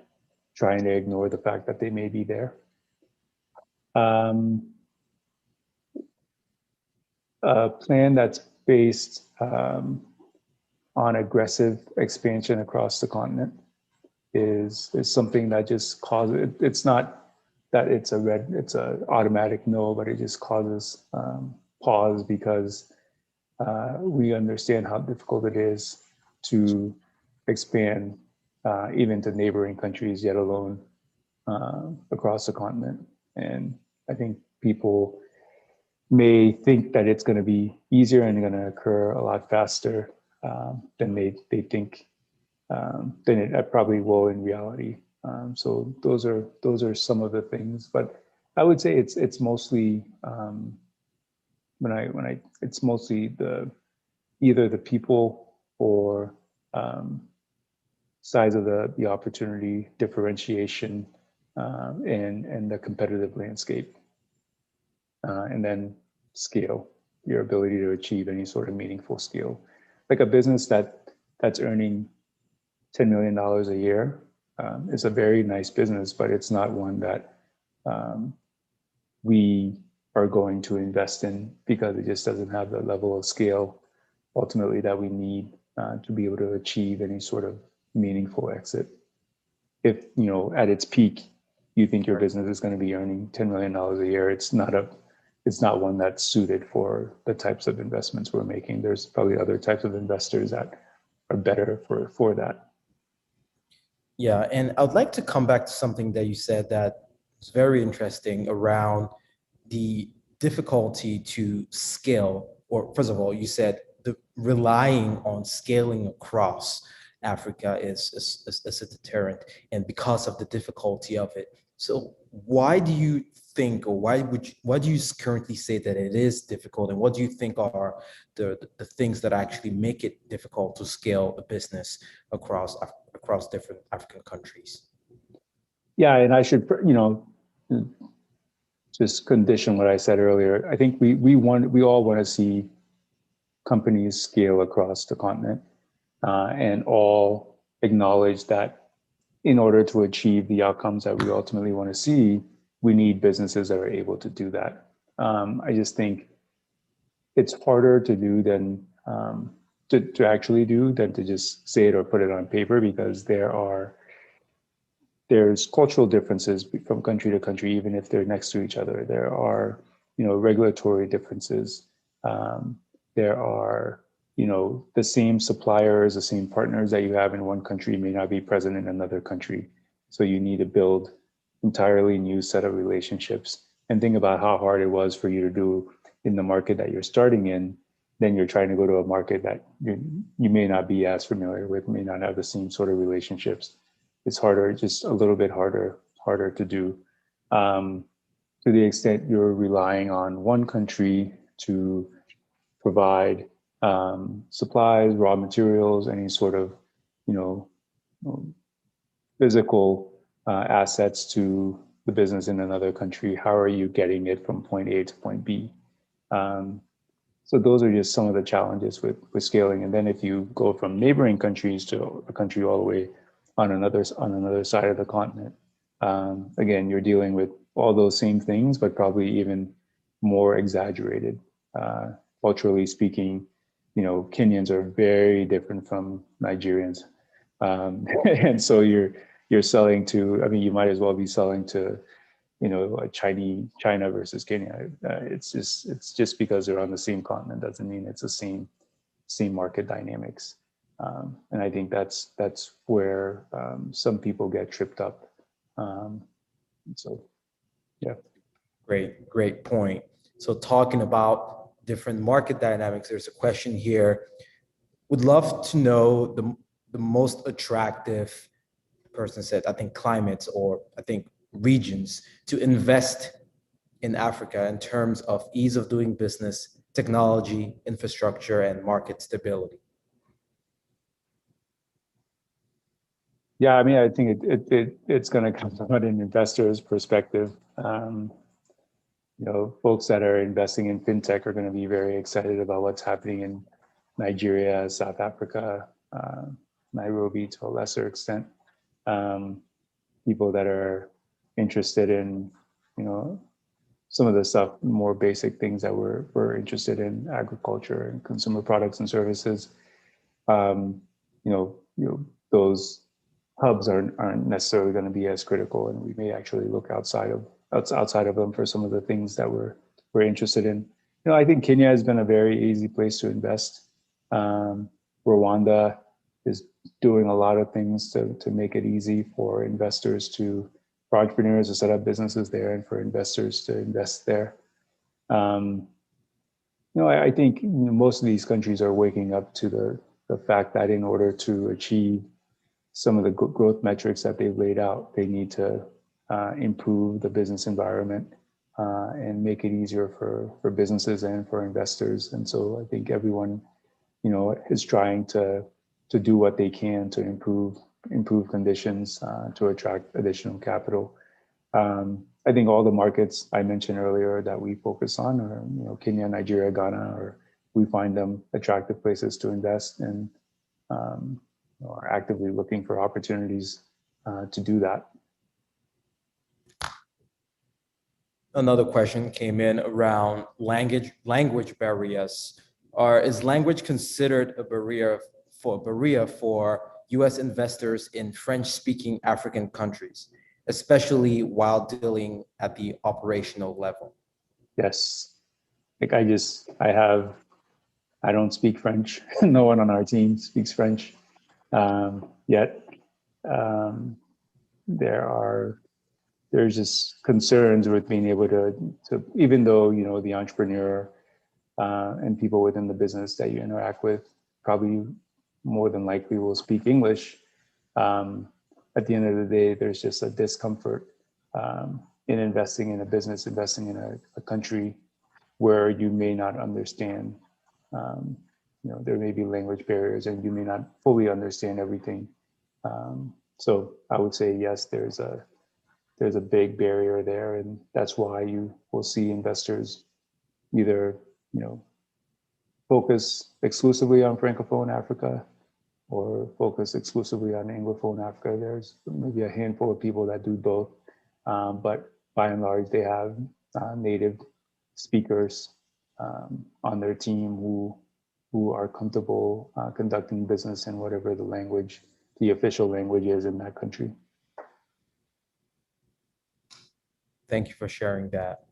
trying to ignore the fact that they may be there. A plan that's based on aggressive expansion across the continent is something that just causes, it's not that it's a automatic no, but it just causes pause because we understand how difficult it is to expand even to neighboring countries, yet alone across the continent. And I think people may think that it's going to be easier and going to occur a lot faster than they think than it probably will in reality. So those are some of the things, but I would say it's mostly it's mostly either the people or size of the opportunity, differentiation, and the competitive landscape, and then scale, your ability to achieve any sort of meaningful scale. Like a business that's earning $10 million a year is a very nice business, but it's not one that we are going to invest in because it just doesn't have the level of scale ultimately that we need to be able to achieve any sort of meaningful exit. If, you know, at its peak, you think your business is going to be earning $10 million a year, it's not one that's suited for the types of investments we're making. There's probably other types of investors that are better for that. Yeah, and I'd like to come back to something that you said that is very interesting around the difficulty to scale, or first of all, you said the relying on scaling across Africa is a deterrent, and because of the difficulty of it. So why do you think, or why do you currently say that it is difficult, and what do you think are the things that actually make it difficult to scale a business across different African countries? Yeah, and I should, you know, just condition what I said earlier. I think we all want to see companies scale across the continent, and all acknowledge that in order to achieve the outcomes that we ultimately want to see, we need businesses that are able to do that. I just think it's harder to do than to actually do than to just say it or put it on paper, because there's cultural differences from country to country, even if they're next to each other. There are, you know, regulatory differences. There are, you know, the same suppliers, the same partners that you have in one country may not be present in another country. So you need to build entirely new set of relationships, and think about how hard it was for you to do in the market that you're starting in. Then you're trying to go to a market that you may not be as familiar with, may not have the same sort of relationships. It's harder, just a little bit harder to do. To the extent you're relying on one country to provide supplies, raw materials, any sort of, you know, physical assets to the business in another country, how are you getting it from point A to point B? So those are just some of the challenges with scaling. And then if you go from neighboring countries to a country all the way on another side of the continent, again, you're dealing with all those same things, but probably even more exaggerated. Culturally speaking, you know, Kenyans are very different from Nigerians, and so you're selling to. I mean, you might as well be selling to, you know, China versus Kenya. It's just because they're on the same continent doesn't mean it's the same market dynamics. And I think that's where some people get tripped up. So, yeah. Great point. So talking about different market dynamics, there's a question here. Would love to know the most attractive, person said, I think climates, or I think regions to invest in Africa in terms of ease of doing business, technology, infrastructure, and market stability. Yeah, I mean, I think it's going to come from an investor's perspective. You know, folks that are investing in fintech are going to be very excited about what's happening in Nigeria, South Africa, Nairobi to a lesser extent. People that are interested in, you know, some of the stuff, more basic things that we're interested in, agriculture and consumer products and services. those hubs aren't necessarily going to be as critical, and we may actually look outside of them for some of the things that we're interested in. I think Kenya has been a very easy place to invest. Rwanda is doing a lot of things to make it easy for entrepreneurs to set up businesses there and for investors to invest there. I think most of these countries are waking up to the fact that in order to achieve some of the growth metrics that they've laid out, they need to improve the business environment and make it easier for businesses and for investors. And so I think everyone, is trying to do what they can to improve conditions to attract additional capital. I think all the markets I mentioned earlier that we focus on are, Kenya, Nigeria, Ghana, or we find them attractive places to invest, and are actively looking for opportunities to do that. Another question came in around language barriers. Is language considered a barrier for U.S. investors in French-speaking African countries, especially while dealing at the operational level? Yes. I don't speak French. No one on our team speaks French yet. There's just concerns with being able to even though, the entrepreneur and people within the business that you interact with probably more than likely will speak English. At the end of the day, there's just a discomfort in investing in a business, investing in a country where you may not understand. There may be language barriers and you may not fully understand everything. So I would say, yes, there's a big barrier there, and that's why you will see investors either, focus exclusively on Francophone Africa or focus exclusively on Anglophone Africa. There's maybe a handful of people that do both, but by and large, they have native speakers on their team who are comfortable conducting business in whatever the official language is in that country. Thank you for sharing that.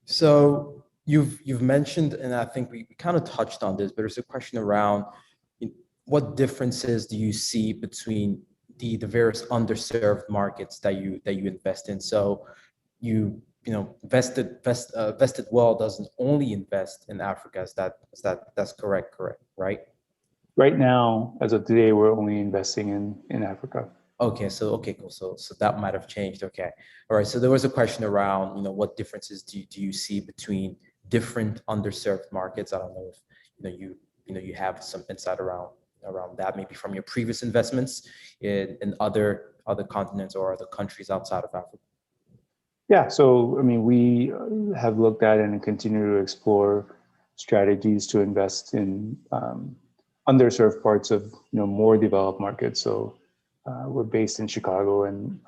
So you've mentioned, and I think we kind of touched on this, but there's a question around what differences do you see between the various underserved markets that you invest in? So VestedWorld doesn't only invest in Africa. That's correct, right? Right now, as of today, we're only investing in Africa. Okay, cool. So that might have changed. Okay, all right. So there was a question around, what differences do you see between different underserved markets? I don't know if you have some insight around that, maybe from your previous investments in other continents or other countries outside of Africa. Yeah, so we have looked at and continue to explore strategies to invest in underserved parts of more developed markets. So we're based in Chicago, and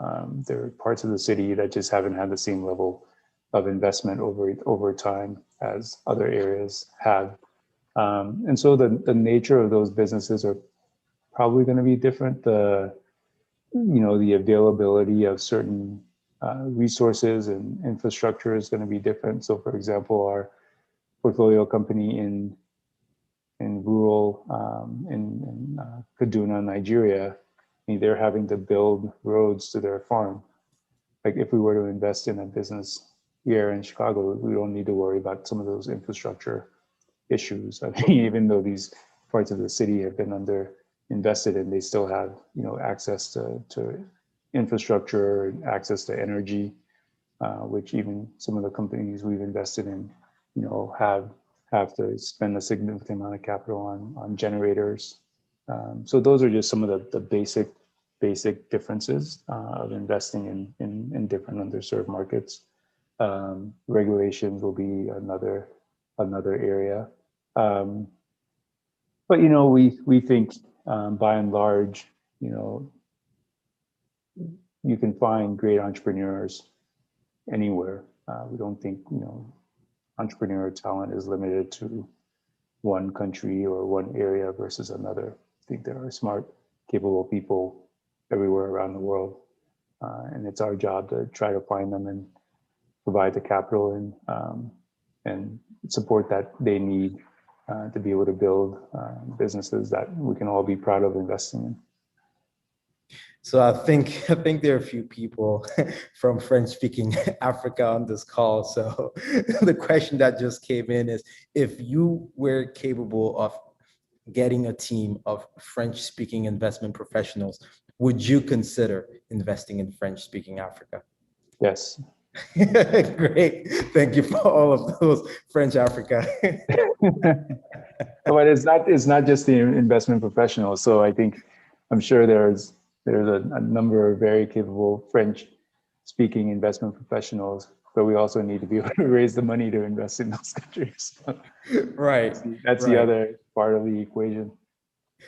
there are parts of the city that just haven't had the same level of investment over time as other areas have. And so the nature of those businesses are probably going to be different. The availability of certain resources and infrastructure is going to be different. So, for example, our portfolio company in rural in Kaduna, Nigeria, they're having to build roads to their farm. Like if we were to invest in a business here in Chicago, we don't need to worry about some of those infrastructure issues. Even though these parts of the city have been invested in, they still have access to infrastructure and access to energy, which even some of the companies we've invested in, have to spend a significant amount of capital on generators. So those are just some of the basic differences of investing in different underserved markets. Regulations will be another area. But we think by and large, you can find great entrepreneurs anywhere. We don't think entrepreneurial talent is limited to one country or one area versus another. I think there are smart, capable people everywhere around the world. And it's our job to try to find them and provide the capital and support that they need to be able to build businesses that we can all be proud of investing in. So I think there are a few people from French-speaking Africa on this call. So the question that just came in is, if you were capable of getting a team of French-speaking investment professionals, would you consider investing in French-speaking Africa? Yes. Great. Thank you for all of those French Africa. But it's not just the investment professionals. So I'm sure there's a number of very capable French-speaking investment professionals, but we also need to be able to raise the money to invest in those countries. Right. That's the other part of the equation.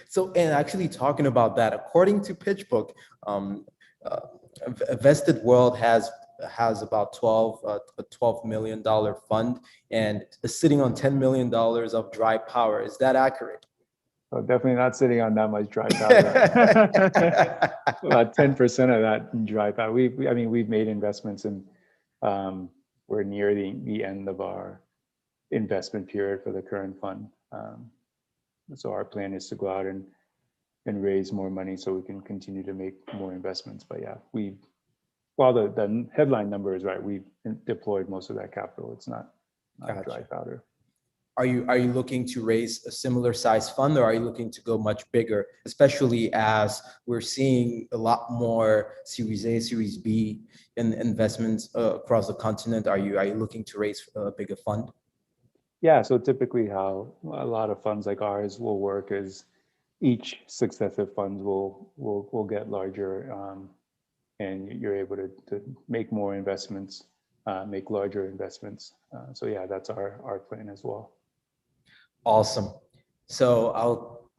So, and actually talking about that, according to PitchBook, VestedWorld has about a $12 million fund and is sitting on $10 million of dry powder. Is that accurate? So definitely not sitting on that much dry powder. About 10% of that in dry powder. We've made investments and we're near the end of our investment period for the current fund. So our plan is to go out and raise more money so we can continue to make more investments. But yeah, while the headline number is right, we've deployed most of that capital. It's not dry powder. Are you looking to raise a similar size fund, or are you looking to go much bigger, especially as we're seeing a lot more Series A, Series B investments across the continent? Are you looking to raise a bigger fund? Yeah, so typically how a lot of funds like ours will work is each successive fund will get larger, and you're able to make more investments, make larger investments. So yeah, that's our plan as well. Awesome. So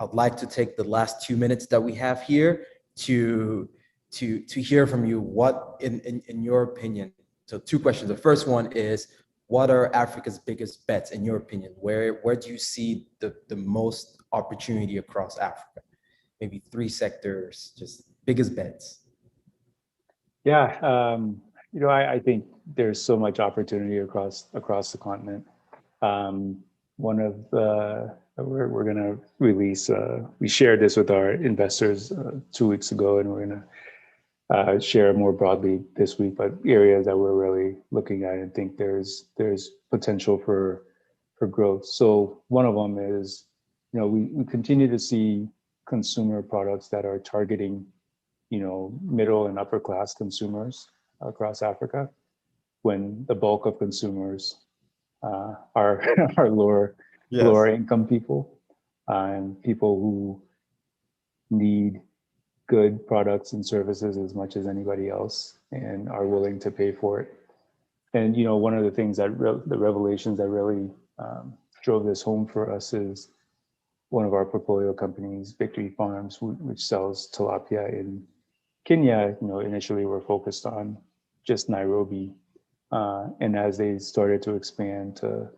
I'd like to take the last 2 minutes that we have here to hear from you. What, in your opinion, so 2 questions. The first one is, what are Africa's biggest bets in your opinion? Where do you see the most opportunity across Africa? Maybe 3 sectors, just biggest bets. Yeah, I think there's so much opportunity across the continent. One of we're going to release, we shared this with our investors 2 weeks ago, and we're going to share more broadly this week, but areas that we're really looking at and think there's potential for growth. So one of them is, we continue to see consumer products that are targeting, middle and upper class consumers across Africa, when the bulk of consumers are lower income people, and people who need good products and services as much as anybody else and are willing to pay for it. And one of the things that the revelations that really drove this home for us is one of our portfolio companies, Victory Farms, which sells tilapia in Kenya. Initially we're focused on just Nairobi, and as they started to expand to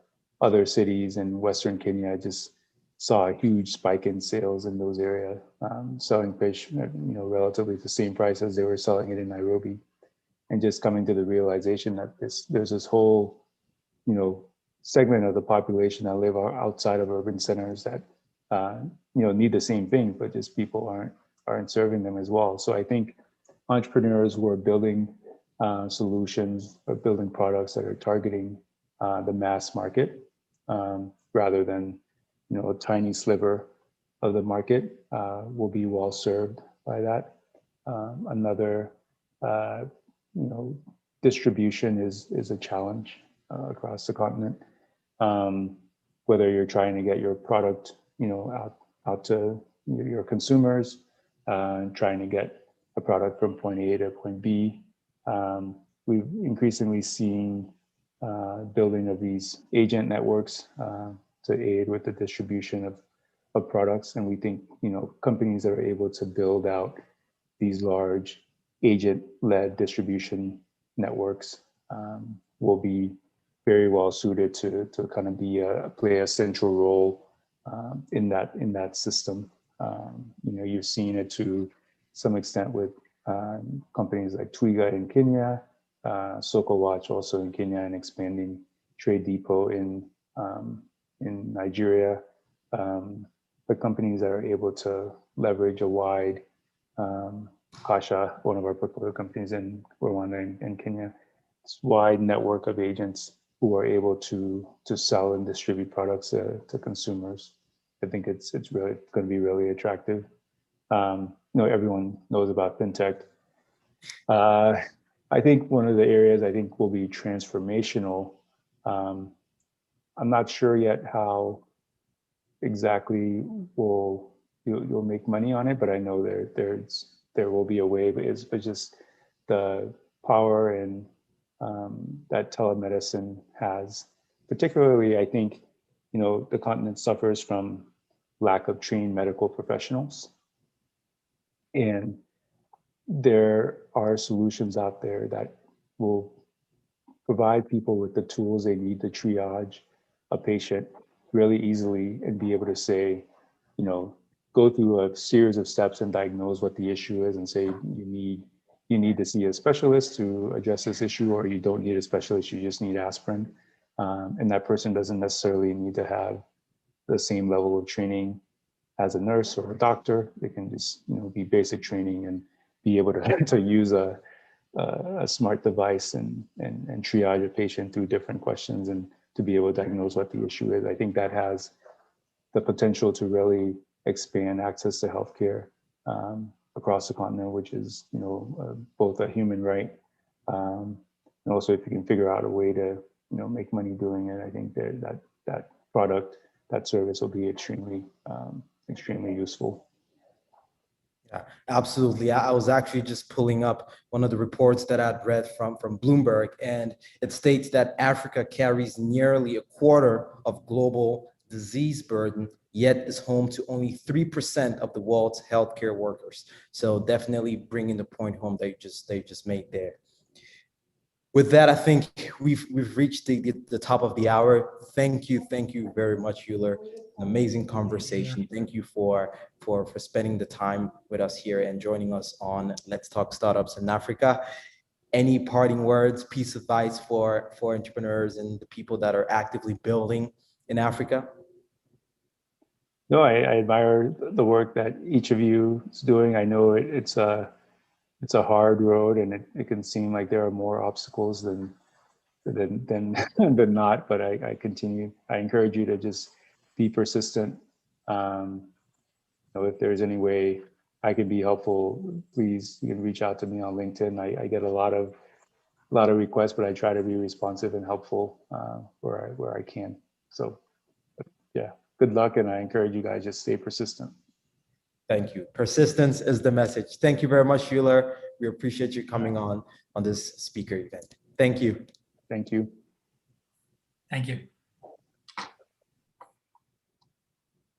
other cities in Western Kenya, I just saw a huge spike in sales in those areas, selling fish, relatively the same price as they were selling it in Nairobi, and just coming to the realization that there's this whole, segment of the population that live outside of urban centers that, need the same things, but just people aren't serving them as well. So I think entrepreneurs who are building solutions or building products that are targeting the mass market, rather than a tiny sliver of the market, will be well served by that. Another, distribution is a challenge across the continent. Whether you're trying to get your product, out to your consumers, trying to get a product from point A to point B. We've increasingly seen building of these agent networks to aid with the distribution of products. And we think, companies that are able to build out these large agent-led distribution networks will be very well suited to kind of play a central role in that system. You're seeing it to some extent with companies like Twiga in Kenya, Soko Watch also in Kenya, and expanding Trade Depot in Nigeria. The companies that are able to leverage a wide Kasha, one of our portfolio companies in Rwanda and Kenya, wide network of agents who are able to sell and distribute products to consumers. I think it's really going to be really attractive. Everyone knows about fintech. I think one of the areas I think will be transformational. I'm not sure yet how exactly you'll make money on it, but I know there will be a way. But just the power and that telemedicine has, particularly, I think, the continent suffers from lack of trained medical professionals, and there are solutions out there that will provide people with the tools they need to triage a patient really easily and be able to say, go through a series of steps and diagnose what the issue is and say you need to see a specialist to address this issue, or you don't need a specialist, you just need aspirin. And that person doesn't necessarily need to have the same level of training as a nurse or a doctor. They can just be basic training and be able to use a smart device and triage a patient through different questions and to be able to diagnose what the issue is. I think that has the potential to really expand access to healthcare across the continent, which is both a human right, and also if you can figure out a way to make money doing it, I think that product, that service will be extremely useful. Yeah, absolutely. I was actually just pulling up one of the reports that I'd read from Bloomberg, and it states that Africa carries nearly a quarter of global disease burden, yet is home to only 3% of the world's healthcare workers. So definitely bringing the point home they just made there. With that, I think we've reached the top of the hour. Thank you very much, Euler. An amazing conversation. Thank you for spending the time with us here and joining us on Let's Talk Startups in Africa. Any parting words, piece of advice for entrepreneurs and the people that are actively building in Africa? No, I admire the work that each of you is doing. I know it's a hard road, and it can seem like there are more obstacles than not. But I encourage you to just be persistent. If there's any way I can be helpful, please, you can reach out to me on LinkedIn. I get a lot of requests, but I try to be responsive and helpful where I can. So yeah, good luck, and I encourage you guys just stay persistent. Thank you. Persistence is the message. Thank you very much, Euler. We appreciate you coming on this speaker event. Thank you. Thank you. Thank you.